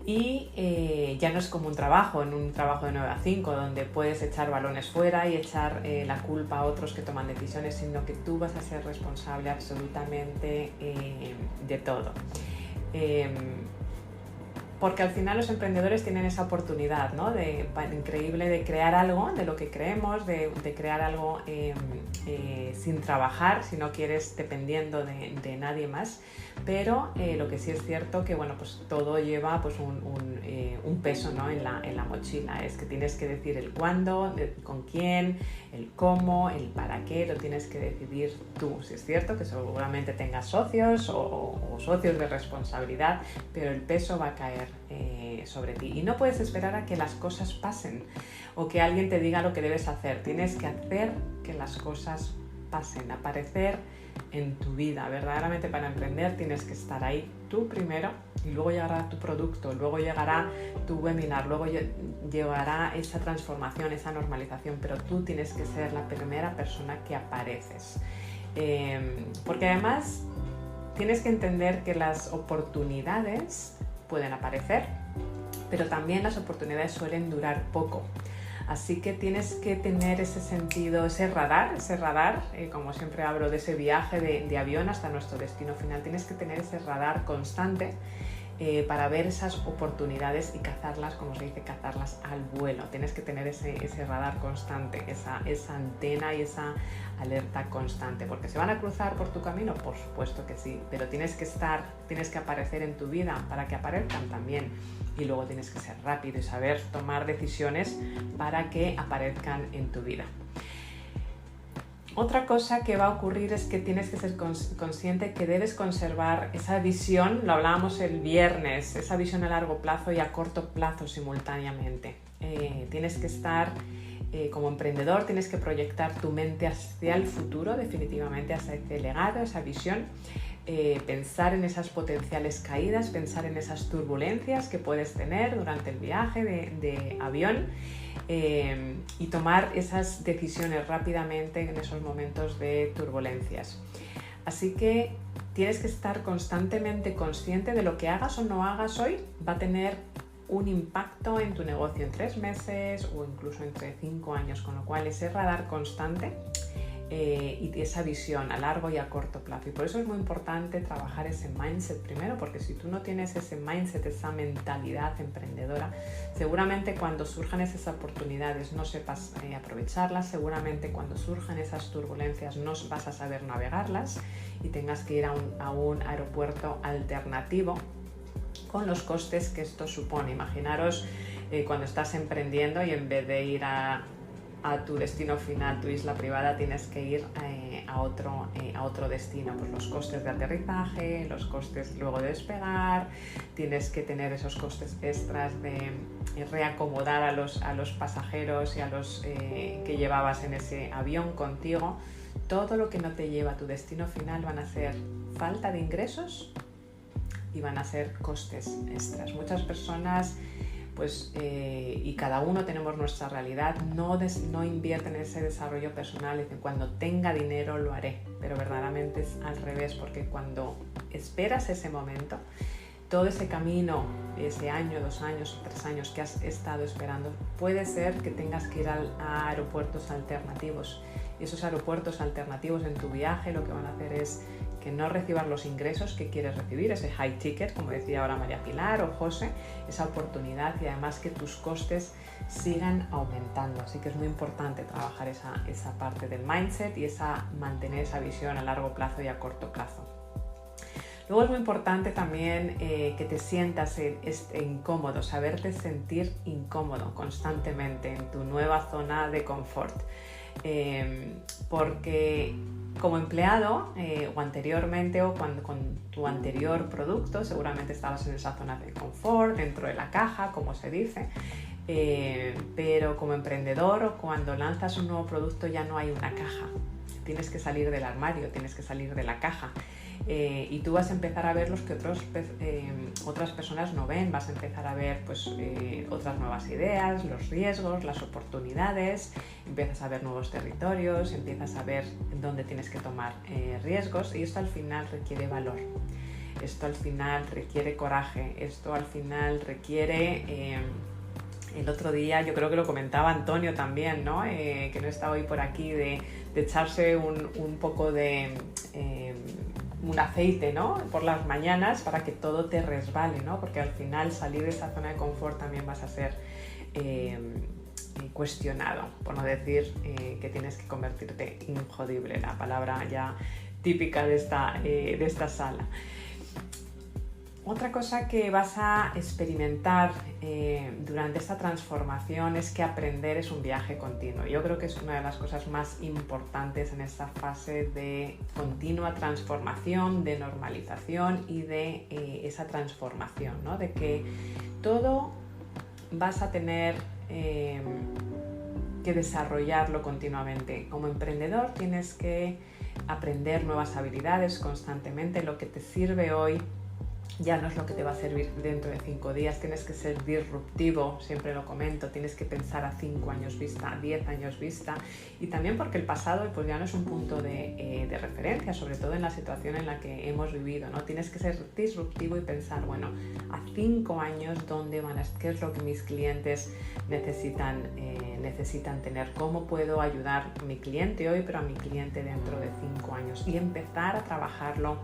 Y ya no es como un trabajo de 9 a 5, donde puedes echar balones fuera y echar la culpa a otros que toman decisiones, sino que tú vas a ser responsable absolutamente de todo. porque al final los emprendedores tienen esa oportunidad, ¿no? Increíble de crear algo, de lo que creemos, de crear algo sin trabajar, si no quieres, dependiendo de nadie más. Pero lo que sí es cierto que, bueno, pues todo lleva pues un peso, ¿no? en la mochila. Es que tienes que decir el cuándo, con quién, el cómo, el para qué, lo tienes que decidir tú. Si es cierto que seguramente tengas socios o socios de responsabilidad, pero el peso va a caer sobre ti. Y no puedes esperar a que las cosas pasen o que alguien te diga lo que debes hacer. Tienes que hacer que las cosas pasen, aparecer en tu vida. Verdaderamente, para emprender tienes que estar ahí tú primero, y luego llegará tu producto, luego llegará tu webinar, luego llegará esa transformación, esa normalización, pero tú tienes que ser la primera persona que apareces. Porque además tienes que entender que las oportunidades pueden aparecer, pero también las oportunidades suelen durar poco. Así que tienes que tener ese sentido, ese radar, como siempre hablo de ese viaje de avión hasta nuestro destino final. Tienes que tener ese radar constante para ver esas oportunidades y cazarlas, como se dice, cazarlas al vuelo. Tienes que tener ese radar constante, esa antena y esa alerta constante, porque ¿se van a cruzar por tu camino? Por supuesto que sí, pero tienes que aparecer en tu vida para que aparezcan también. Y luego tienes que ser rápido y saber tomar decisiones para que aparezcan en tu vida. Otra cosa que va a ocurrir es que tienes que ser consciente que debes conservar esa visión, lo hablábamos el viernes, esa visión a largo plazo y a corto plazo simultáneamente. Tienes que estar como emprendedor, tienes que proyectar tu mente hacia el futuro, definitivamente hacia ese legado, esa visión. Pensar en esas potenciales caídas, pensar en esas turbulencias que puedes tener durante el viaje de avión y tomar esas decisiones rápidamente en esos momentos de turbulencias. Así que tienes que estar constantemente consciente de lo que hagas o no hagas hoy va a tener un impacto en tu negocio en 3 meses o incluso entre 5 años, con lo cual ese radar constante y esa visión a largo y a corto plazo. Y por eso es muy importante trabajar ese mindset primero, porque si tú no tienes ese mindset, esa mentalidad emprendedora, seguramente cuando surjan esas oportunidades no sepas aprovecharlas, seguramente cuando surjan esas turbulencias no vas a saber navegarlas y tengas que ir a un aeropuerto alternativo con los costes que esto supone. Imaginaros cuando estás emprendiendo y en vez de ir a tu destino final, tu isla privada, tienes que ir a otro destino. Pues los costes de aterrizaje, los costes luego de despegar, tienes que tener esos costes extras de reacomodar a los pasajeros y a los que llevabas en ese avión contigo. Todo lo que no te lleva a tu destino final van a ser falta de ingresos y van a ser costes extras. Muchas personas y cada uno tenemos nuestra realidad, no invierten en ese desarrollo personal, dicen cuando tenga dinero lo haré, pero verdaderamente es al revés, porque cuando esperas ese momento, todo ese camino, ese año, 2 años o 3 años que has estado esperando, puede ser que tengas que ir a aeropuertos alternativos, y esos aeropuertos alternativos en tu viaje lo que van a hacer es que no recibas los ingresos que quieres recibir, ese high ticket, como decía ahora María Pilar o José, esa oportunidad, y además que tus costes sigan aumentando. Así que es muy importante trabajar esa parte del mindset y mantener esa visión a largo plazo y a corto plazo. Luego es muy importante también que te sientas incómodo, saberte sentir incómodo constantemente en tu nueva zona de confort. Porque como empleado o anteriormente o con tu anterior producto seguramente estabas en esa zona de confort, dentro de la caja, como se dice, pero como emprendedor o cuando lanzas un nuevo producto ya no hay una caja, tienes que salir del armario, tienes que salir de la caja. Y tú vas a empezar a ver los que otras personas no ven, vas a empezar a ver otras nuevas ideas, los riesgos, las oportunidades, empiezas a ver nuevos territorios, empiezas a ver dónde tienes que tomar riesgos, y esto al final requiere valor, esto al final requiere coraje, esto al final requiere... El otro día, yo creo que lo comentaba Antonio también, ¿no? Que no está hoy por aquí, de echarse un poco de un aceite, ¿no? Por las mañanas para que todo te resbale, ¿no? Porque al final salir de esa zona de confort también vas a ser cuestionado, por no decir que tienes que convertirte injodible, la palabra ya típica de esta sala. Otra cosa que vas a experimentar durante esta transformación es que aprender es un viaje continuo. Yo creo que es una de las cosas más importantes en esta fase de continua transformación, de normalización y de esa transformación, ¿no? De que todo vas a tener que desarrollarlo continuamente. Como emprendedor tienes que aprender nuevas habilidades constantemente. Lo que te sirve hoy ya no es lo que te va a servir dentro de 5 días, tienes que ser disruptivo, siempre lo comento, tienes que pensar a 5 años vista, a 10 años vista, y también porque el pasado pues ya no es un punto de referencia, sobre todo en la situación en la que hemos vivido, ¿no? Tienes que ser disruptivo y pensar, bueno, a 5 años, ¿qué es lo que mis clientes necesitan tener? ¿Cómo puedo ayudar a mi cliente hoy, pero a mi cliente dentro de 5 años? Y empezar a trabajarlo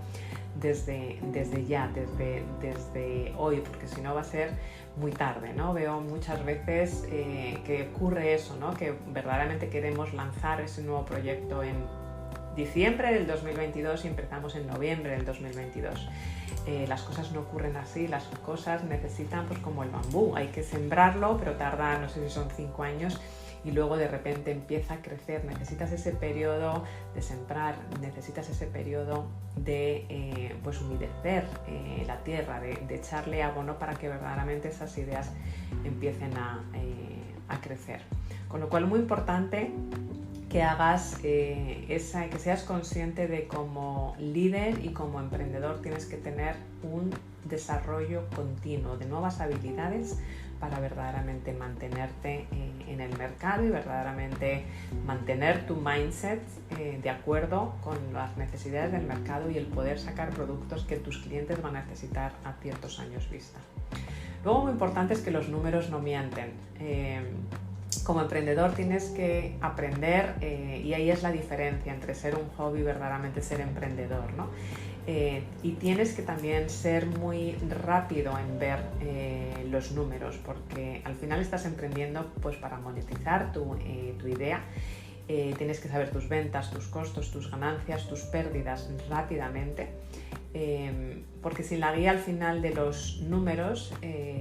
desde hoy, porque si no va a ser muy tarde, ¿no? Veo muchas veces que ocurre eso, ¿no? Que verdaderamente queremos lanzar ese nuevo proyecto en diciembre del 2022 y empezamos en noviembre del 2022. Las cosas no ocurren así, las cosas necesitan, pues como el bambú, hay que sembrarlo, pero tarda, no sé si son 5 años, y luego de repente empieza a crecer. Necesitas ese periodo de sembrar, necesitas ese periodo de pues humedecer la tierra, de echarle abono para que verdaderamente esas ideas empiecen a crecer. Con lo cual, muy importante que hagas que seas consciente de como líder y como emprendedor tienes que tener un desarrollo continuo de nuevas habilidades para verdaderamente mantenerte en el mercado y verdaderamente mantener tu mindset de acuerdo con las necesidades del mercado y el poder sacar productos que tus clientes van a necesitar a ciertos años vista. Luego, muy importante es que los números no mienten. Como emprendedor tienes que aprender, y ahí es la diferencia entre ser un hobby y verdaderamente ser emprendedor, ¿no? Y tienes que también ser muy rápido en ver los números, porque al final estás emprendiendo pues para monetizar tu idea. Tienes que saber tus ventas, tus costos, tus ganancias, tus pérdidas rápidamente, porque sin la guía al final de los números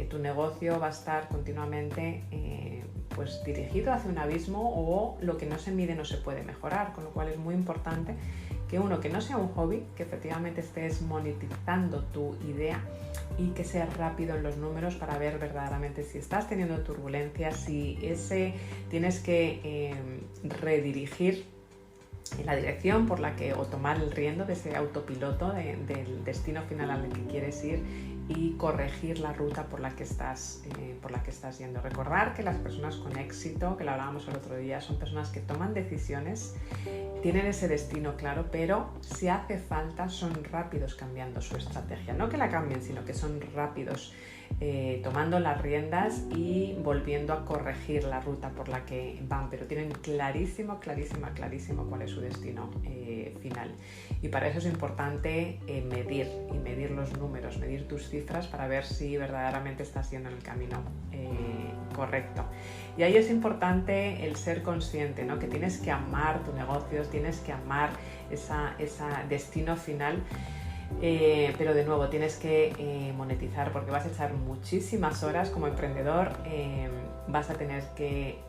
tu negocio va a estar continuamente pues dirigido hacia un abismo, o lo que no se mide no se puede mejorar, con lo cual es muy importante que que no sea un hobby, que efectivamente estés monetizando tu idea y que seas rápido en los números para ver verdaderamente si estás teniendo turbulencias, si tienes que redirigir la dirección por la que, o tomar el riendo de ese autopiloto del destino final al que quieres ir, y corregir la ruta por la que estás yendo. Recordar que las personas con éxito, que lo hablábamos el otro día, son personas que toman decisiones, tienen ese destino claro, pero si hace falta son rápidos cambiando su estrategia. No que la cambien, sino que son rápidos tomando las riendas y volviendo a corregir la ruta por la que van, pero tienen clarísimo cuál es su destino final. Y para eso es importante medir los números, medir tus cifras para ver si verdaderamente estás yendo en el camino correcto. Y ahí es importante el ser consciente, ¿no? Que tienes que amar tu negocio, tienes que amar ese destino final. Pero de nuevo tienes que monetizar, porque vas a echar muchísimas horas como emprendedor, vas a tener que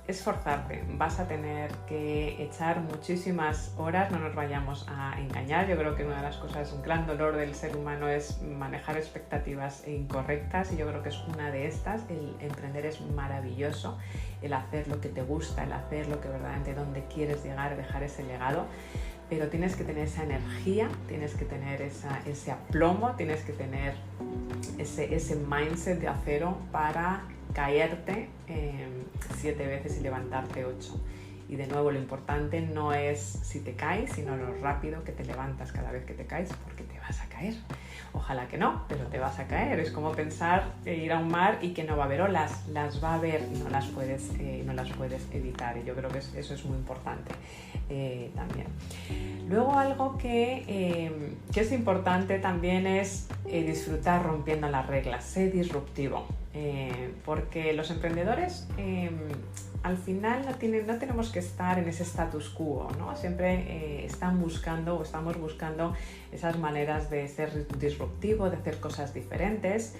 esforzarte, vas a tener que echar muchísimas horas, no nos vayamos a engañar. Yo creo que una de las cosas, un gran dolor del ser humano es manejar expectativas incorrectas, y yo creo que es una de estas. El emprender es maravilloso, el hacer lo que te gusta, el hacer lo que verdaderamente donde quieres llegar, dejar ese legado. Pero tienes que tener esa energía, tienes que tener ese aplomo, tienes que tener ese mindset de acero para caerte 7 veces y levantarte 8. Y de nuevo, lo importante no es si te caes, sino lo rápido que te levantas cada vez que te caes, porque te vas a caer. Ojalá que no, pero te vas a caer. Es como pensar ir a un mar y que no va a haber olas. Las va a haber y no las puedes evitar. Y yo creo que eso es muy importante también. Luego algo que es importante también es disfrutar rompiendo las reglas, ser disruptivo, porque los emprendedores al final no tenemos que estar en ese status quo, ¿no? Siempre estamos buscando esas maneras de ser disruptivo, de hacer cosas diferentes.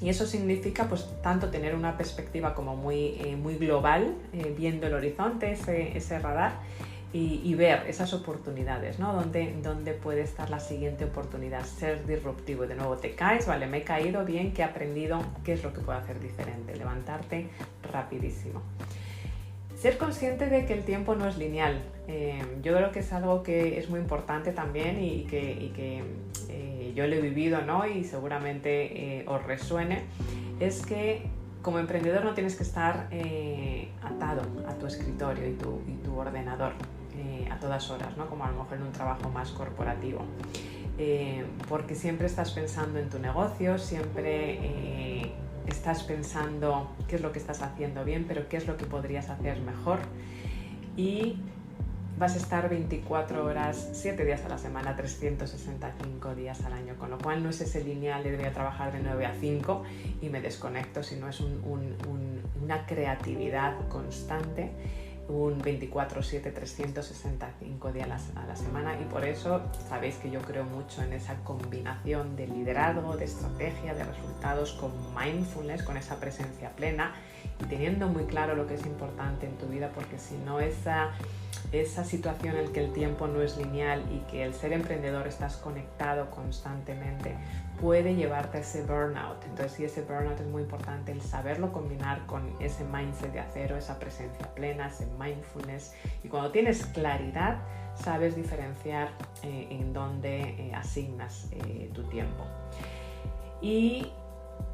Y eso significa pues tanto tener una perspectiva como muy global, viendo el horizonte, ese radar, y ver esas oportunidades, ¿no? ¿Dónde puede estar la siguiente oportunidad? Ser disruptivo. De nuevo te caes, vale, me he caído, bien, ¿qué he aprendido? ¿Qué es lo que puedo hacer diferente? Levantarte rapidísimo. Ser consciente de que el tiempo no es lineal. Yo creo que es algo que es muy importante también y que yo lo he vivido, ¿no? Y seguramente os resuene. Es que como emprendedor no tienes que estar atado a tu escritorio y tu ordenador a todas horas, ¿no? Como a lo mejor en un trabajo más corporativo. Porque siempre estás pensando en tu negocio, siempre estás pensando qué es lo que estás haciendo bien, pero qué es lo que podrías hacer mejor. Y vas a estar 24 horas, 7 días a la semana, 365 días al año, con lo cual no es ese lineal de voy a trabajar de 9 a 5 y me desconecto, sino es una creatividad constante, un 24/7, 365 días a la semana, y por eso sabéis que yo creo mucho en esa combinación de liderazgo, de estrategia, de resultados con mindfulness, con esa presencia plena y teniendo muy claro lo que es importante en tu vida, porque si no esa situación en que el tiempo no es lineal y que el ser emprendedor estás conectado constantemente puede llevarte a ese burnout. Entonces, sí, ese burnout es muy importante, el saberlo combinar con ese mindset de acero, esa presencia plena, ese mindfulness. Y cuando tienes claridad, sabes diferenciar en dónde asignas tu tiempo. Y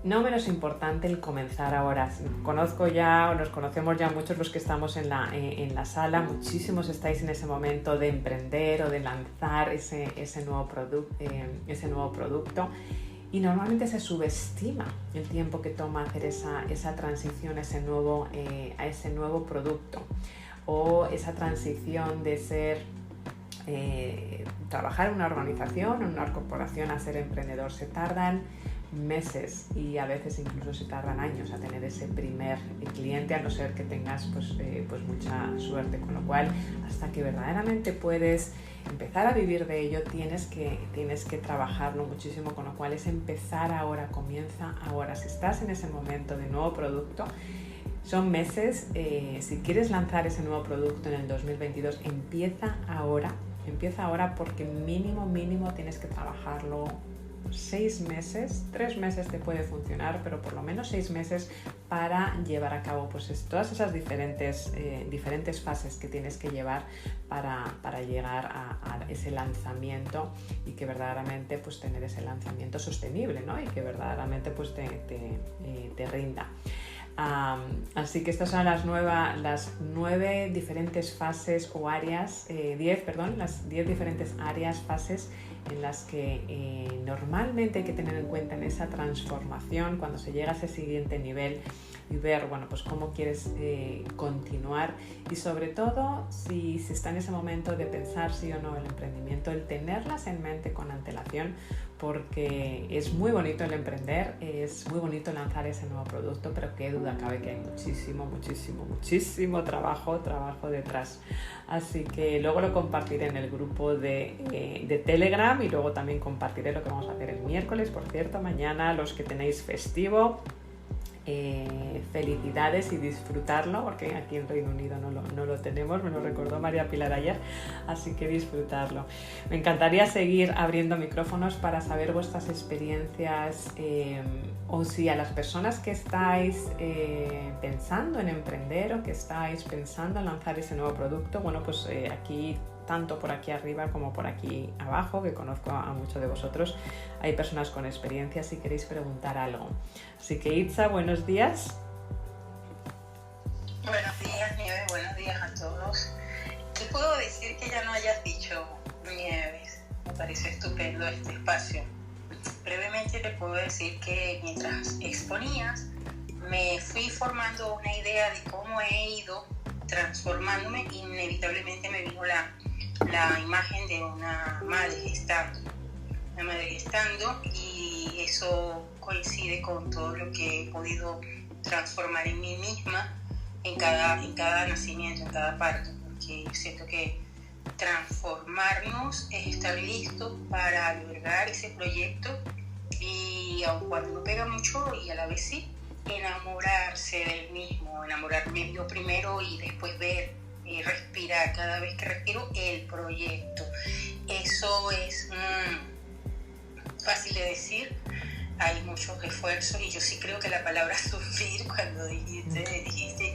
no menos importante el comenzar ahora. Nos conocemos ya muchos los que estamos en la sala, muchísimos estáis en ese momento de emprender o de lanzar ese nuevo producto, y normalmente se subestima el tiempo que toma hacer esa transición a ese nuevo producto, o esa transición de trabajar en una organización, en una corporación, a ser emprendedor. Se tardan meses y a veces incluso se tardan años a tener ese primer cliente, a no ser que tengas pues mucha suerte, con lo cual hasta que verdaderamente puedes empezar a vivir de ello tienes que trabajarlo muchísimo, con lo cual es empezar ahora, comienza ahora. Si estás en ese momento de nuevo producto, son meses. Si quieres lanzar ese nuevo producto en el 2022, empieza ahora, porque mínimo tienes que trabajarlo 6 meses, 3 meses te puede funcionar, pero por lo menos 6 meses para llevar a cabo pues todas esas diferentes fases que tienes que llevar para llegar a ese lanzamiento, y que verdaderamente pues tener ese lanzamiento sostenible, ¿no? Y que verdaderamente pues te rinda. Así que estas son las 9 diferentes fases o áreas, 10 diferentes áreas, fases en las que normalmente hay que tener en cuenta en esa transformación cuando se llega a ese siguiente nivel, y ver, bueno, pues cómo quieres continuar, y sobre todo si está en ese momento de pensar sí o no el emprendimiento, el tenerlas en mente con antelación, porque es muy bonito el emprender, es muy bonito lanzar ese nuevo producto, pero qué duda cabe que hay muchísimo trabajo detrás. Así que luego lo compartiré en el grupo de Telegram, y luego también compartiré lo que vamos a hacer el miércoles. Por cierto, mañana los que tenéis festivo, felicidades y disfrutarlo, porque aquí en Reino Unido no lo tenemos, me lo recordó María Pilar ayer, así que disfrutarlo. Me encantaría seguir abriendo micrófonos para saber vuestras experiencias, o si a las personas que estáis pensando en emprender o que estáis pensando en lanzar ese nuevo producto, bueno, pues aquí, tanto por aquí arriba como por aquí abajo, que conozco a muchos de vosotros, hay personas con experiencia si queréis preguntar algo. Así que Itza, buenos días. Buenos días, Nieves, buenos días a todos. ¿Qué puedo decir que ya no hayas dicho, Nieves? Me parece estupendo este espacio. Brevemente te puedo decir que mientras exponías, me fui formando una idea de cómo he ido transformándome. Inevitablemente me vino la imagen de una madre gestando, y eso coincide con todo lo que he podido transformar en mí misma en cada nacimiento, en cada parto, porque siento que transformarnos es estar listos para albergar ese proyecto, y aun cuando no pega mucho y a la vez sí, enamorarse del mismo, enamorarme yo primero y después ver y respirar cada vez que respiro el proyecto. Eso es fácil de decir, hay muchos esfuerzos, y yo sí creo que la palabra sufrir, cuando dijiste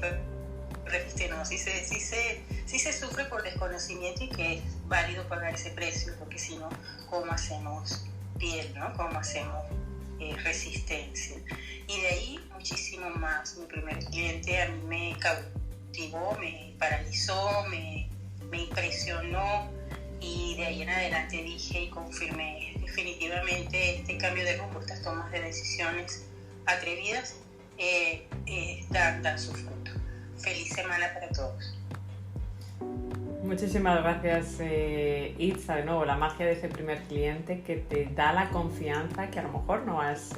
no, sí se sufre por desconocimiento, y que es válido pagar ese precio, porque si no, ¿cómo hacemos piel, no? ¿Cómo hacemos resistencia? Y de ahí muchísimo más. Mi primer cliente a mí me cautivó, me paralizó, me impresionó, y de ahí en adelante dije y confirmé definitivamente este cambio de rumbo, estas tomas de decisiones atrevidas dan su fruto. Feliz semana para todos. Muchísimas gracias, Itza. De nuevo, la magia de ese primer cliente que te da la confianza que a lo mejor no has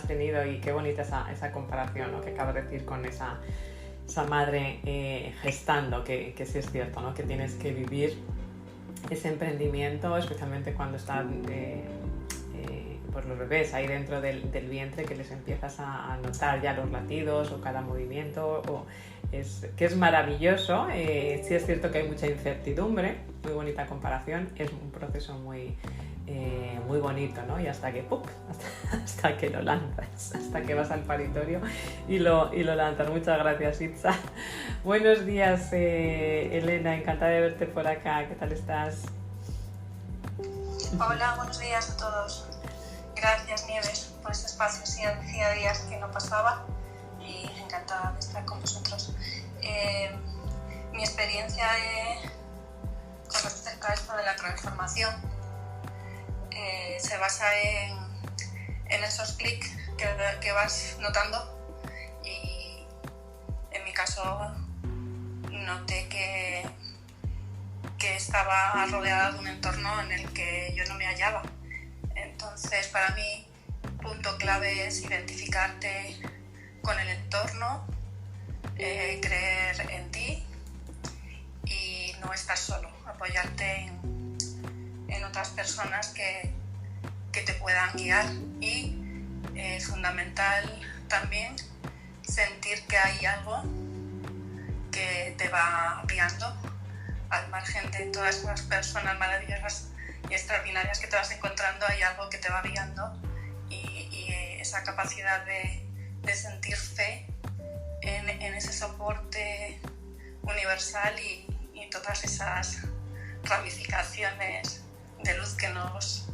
tenido, y qué bonita esa comparación, ¿no?, que acabas de decir con esa madre gestando, que sí es cierto, ¿no?, que tienes que vivir ese emprendimiento, especialmente cuando están pues los bebés ahí dentro del vientre, que les empiezas a notar ya los latidos o cada movimiento, que es maravilloso. Sí es cierto que hay mucha incertidumbre, muy bonita comparación, es un proceso muy bonito, ¿no? Y hasta que hasta que lo lanzas, hasta que vas al paritorio y lo lanzas. Muchas gracias, Itza. Buenos días, Elena, encantada de verte por acá. ¿Qué tal estás? Hola, buenos días a todos. Gracias, Nieves, por este espacio. Sí, hacía días que no pasaba y encantada de estar con vosotros. Mi experiencia con respecto a esto de la transformación se basa en esos clics que vas notando, y en mi caso noté que estaba rodeada de un entorno en el que yo no me hallaba. Entonces, para mí, punto clave es identificarte con el entorno, creer en ti y no estar solo, apoyarte en otras personas que te puedan guiar, y es fundamental también sentir que hay algo que te va guiando, al margen de todas las personas maravillosas y extraordinarias que te vas encontrando. Hay algo que te va guiando, y esa capacidad de sentir fe en ese soporte universal y todas esas ramificaciones de luz que nos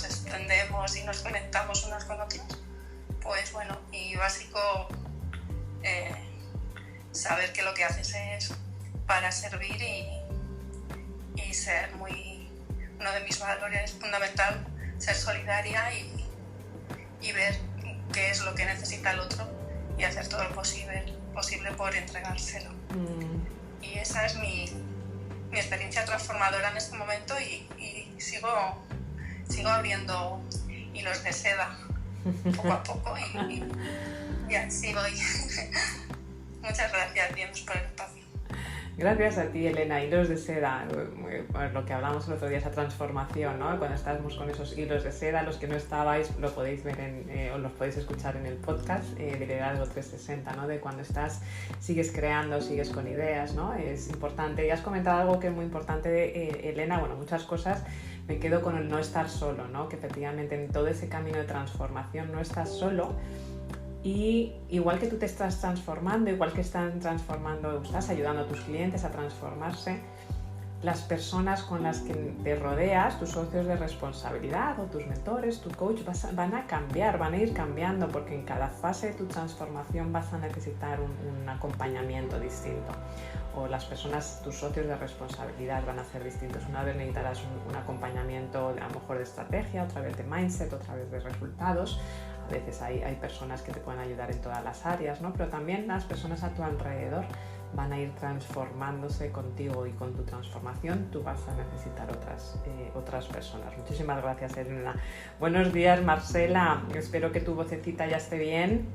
extendemos y nos conectamos unos con otros. Pues bueno, y básico, saber que lo que haces es para servir y ser uno de mis valores fundamental, ser solidaria y ver qué es lo que necesita el otro y hacer todo lo posible por entregárselo. Y esa es mi experiencia transformadora en este momento, y sigo abriendo hilos de seda poco a poco, y así voy. Muchas gracias, Dios, por el espacio. Gracias a ti, Elena. Hilos de seda, lo que hablamos el otro día, esa transformación, ¿no? Cuando estábamos con esos hilos de seda, los que no estabais lo podéis ver o los podéis escuchar en el podcast de Liderazgo 360, ¿no? De cuando sigues creando, sigues con ideas, ¿no? Es importante. Y has comentado algo que es muy importante, Elena. Bueno, muchas cosas. Me quedo con el no estar solo, ¿no? Que efectivamente en todo ese camino de transformación no estás solo. Y igual que tú te estás transformando, igual que estás ayudando a tus clientes a transformarse, las personas con las que te rodeas, tus socios de responsabilidad o tus mentores, tu coach, van a cambiar, van a ir cambiando, porque en cada fase de tu transformación vas a necesitar un acompañamiento distinto. O las personas, tus socios de responsabilidad van a ser distintos. Una vez necesitarás un acompañamiento a lo mejor de estrategia, otra vez de mindset, otra vez de resultados. A veces hay personas que te pueden ayudar en todas las áreas, ¿no? Pero también las personas a tu alrededor van a ir transformándose contigo y con tu transformación tú vas a necesitar otras personas. Muchísimas gracias, Elena. Buenos días, Marcela. Espero que tu vocecita ya esté bien.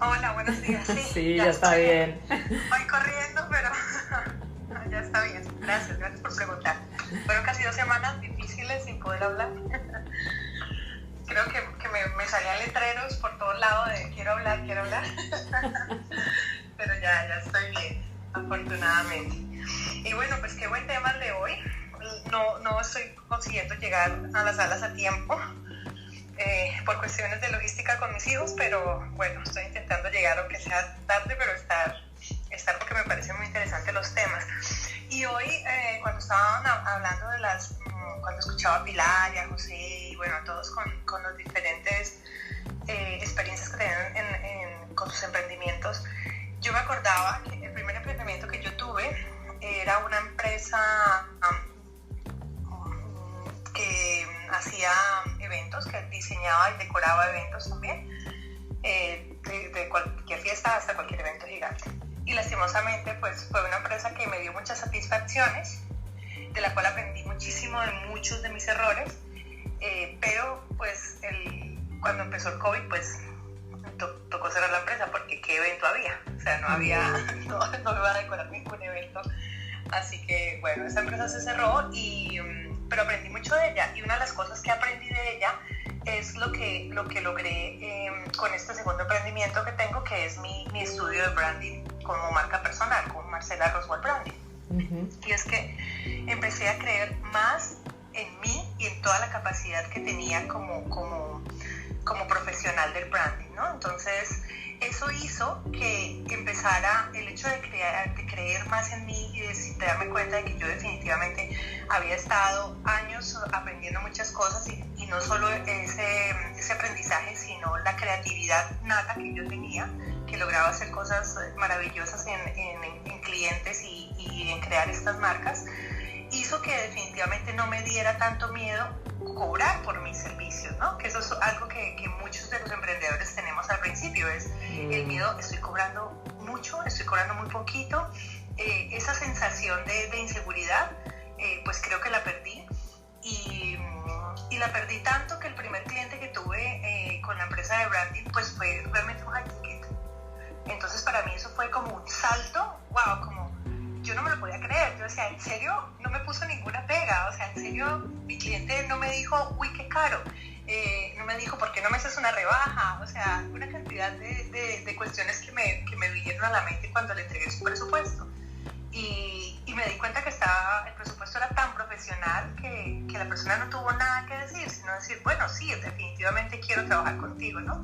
Hola, buenos días. Sí, ya está bien. Voy corriendo, pero ya está bien. Gracias por preguntar. Fueron casi 2 semanas difíciles sin poder hablar. Creo que me salían letreros por todos lados de quiero hablar. Pero ya estoy bien, afortunadamente. Y bueno, pues qué buen tema el de hoy. No estoy consiguiendo llegar a las salas a tiempo por cuestiones de logística con mis hijos, pero bueno, estoy intentando llegar aunque sea tarde, pero estar porque me parecen muy interesantes los temas. Y hoy, cuando estaban hablando cuando escuchaba a Pilar y a José, y bueno, a todos con las diferentes experiencias que tienen con sus emprendimientos, yo me acordaba que el primer emprendimiento que yo tuve era una empresa que hacía eventos, que diseñaba y decoraba eventos también, de cualquier fiesta hasta cualquier evento gigante. Y lastimosamente pues fue una empresa que me dio muchas satisfacciones, de la cual aprendí muchísimo de muchos de mis errores, pero pues cuando empezó el COVID pues tocó cerrar la empresa porque qué evento había, o sea, no me iba a decorar ningún evento, así que bueno, esa empresa se cerró pero aprendí mucho de ella, y una de las cosas que aprendí de ella es lo que logré con este segundo emprendimiento que tengo, que es mi estudio de branding como marca personal, con Marcela Roswell Branding. Uh-huh. Y es que empecé a creer más en mí y en toda la capacidad que tenía como profesional del branding, ¿no? Entonces eso hizo que empezara el hecho de creer más en mí y de darme cuenta de que yo definitivamente había estado años aprendiendo muchas cosas, y no solo ese aprendizaje, sino la creatividad nata que yo tenía, que lograba hacer cosas maravillosas en clientes y en crear estas marcas, hizo que definitivamente no me diera tanto miedo cobrar por mis servicios, ¿no? Que eso es algo que muchos de los emprendedores tenemos al principio, es el miedo, estoy cobrando mucho, estoy cobrando muy poquito, esa sensación de inseguridad, pues creo que la perdí, y la perdí tanto que el primer cliente que tuve con la empresa de branding pues fue realmente un high ticket. Entonces para mí eso fue como un salto, wow, como yo no me lo podía creer. Yo decía, ¿en serio? No me puso ninguna pega, o sea, ¿en serio? Mi cliente no me dijo, uy, qué caro, no me dijo, ¿por qué no me haces una rebaja? O sea, una cantidad de cuestiones que me vinieron a la mente cuando le entregué su presupuesto. Y me di cuenta que el presupuesto era tan profesional que la persona no tuvo nada que decir, sino decir, bueno, sí, definitivamente quiero trabajar contigo, ¿no?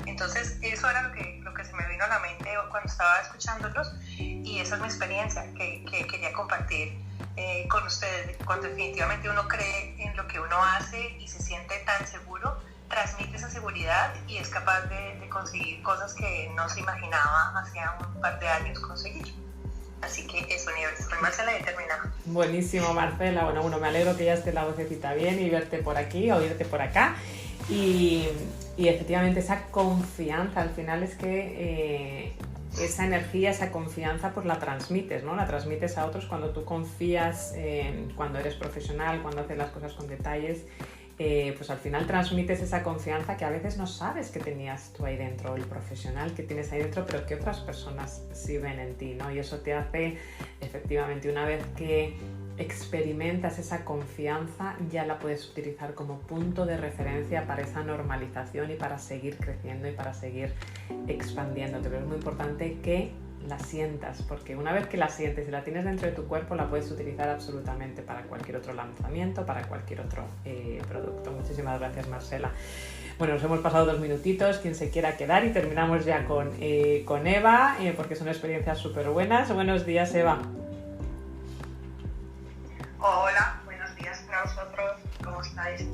Entonces eso era lo que se me vino a la mente cuando estaba escuchándolos, y esa es mi experiencia que quería compartir con ustedes. Cuando definitivamente uno cree en lo que uno hace y se siente tan seguro, transmite esa seguridad y es capaz de conseguir cosas que no se imaginaba hacía un par de años conseguir. Así que eso, Nieves, soy Marcela y he terminado. Buenísimo, Marcela. Bueno, me alegro que ya esté la vocecita bien y verte por aquí, oírte por acá. Y efectivamente esa confianza, al final es que esa energía, esa confianza, pues la transmites, ¿no? La transmites a otros cuando tú confías, cuando eres profesional, cuando haces las cosas con detalles. Pues al final transmites esa confianza que a veces no sabes que tenías tú ahí dentro, el profesional que tienes ahí dentro, pero que otras personas sí ven en ti, ¿no? Y eso te hace, efectivamente, una vez que experimentas esa confianza, ya la puedes utilizar como punto de referencia para esa normalización y para seguir creciendo y para seguir expandiéndote. Pero es muy importante que la sientas, porque una vez que la sientes y la tienes dentro de tu cuerpo, la puedes utilizar absolutamente para cualquier otro lanzamiento, para cualquier otro producto. Muchísimas gracias, Marcela. Bueno, nos hemos pasado 2 minutitos, quien se quiera quedar, y terminamos ya con Eva, porque son experiencias súper buenas. Buenos días, Eva. Hola, buenos días para vosotros, ¿cómo estáis?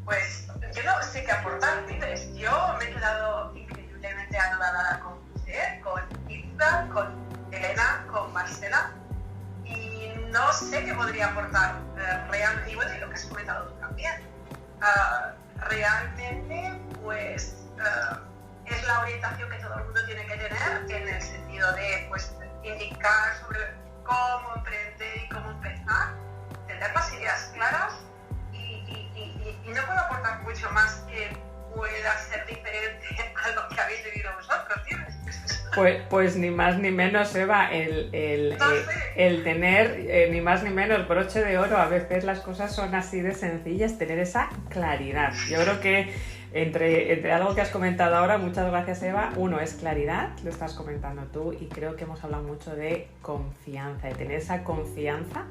Pues yo no sé qué aportar, ¿tienes? Yo me he quedado increíblemente anodada con usted, con Ita, con Elena, con Marcela, y no sé qué podría aportar realmente, y bueno, y lo que has comentado tú también. Realmente, pues es la orientación que todo el mundo tiene que tener en el sentido de pues, indicar sobre cómo emprender y cómo empezar, tener las ideas claras y no puedo aportar mucho más que pueda ser diferente a lo que habéis vivido vosotros, ¿tienes? Pues ni más ni menos, Eva, el tener ni más ni menos broche de oro, a veces las cosas son así de sencillas, tener esa claridad. Yo creo que entre algo que has comentado ahora, muchas gracias, Eva, uno es claridad, lo estás comentando tú, y creo que hemos hablado mucho de confianza, de tener esa confianza,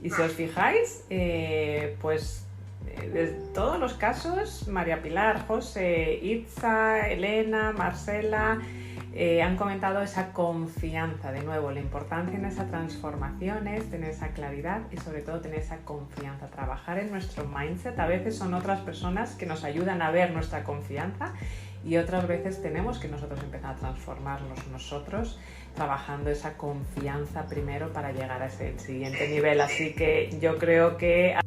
y si os fijáis, pues de todos los casos, María Pilar, José, Itza, Elena, Marcela, han comentado esa confianza, de nuevo, la importancia en esa transformación es tener esa claridad y sobre todo tener esa confianza, trabajar en nuestro mindset. A veces son otras personas que nos ayudan a ver nuestra confianza y otras veces tenemos que nosotros empezar a transformarnos nosotros, trabajando esa confianza primero para llegar a ese siguiente nivel. Así que yo creo que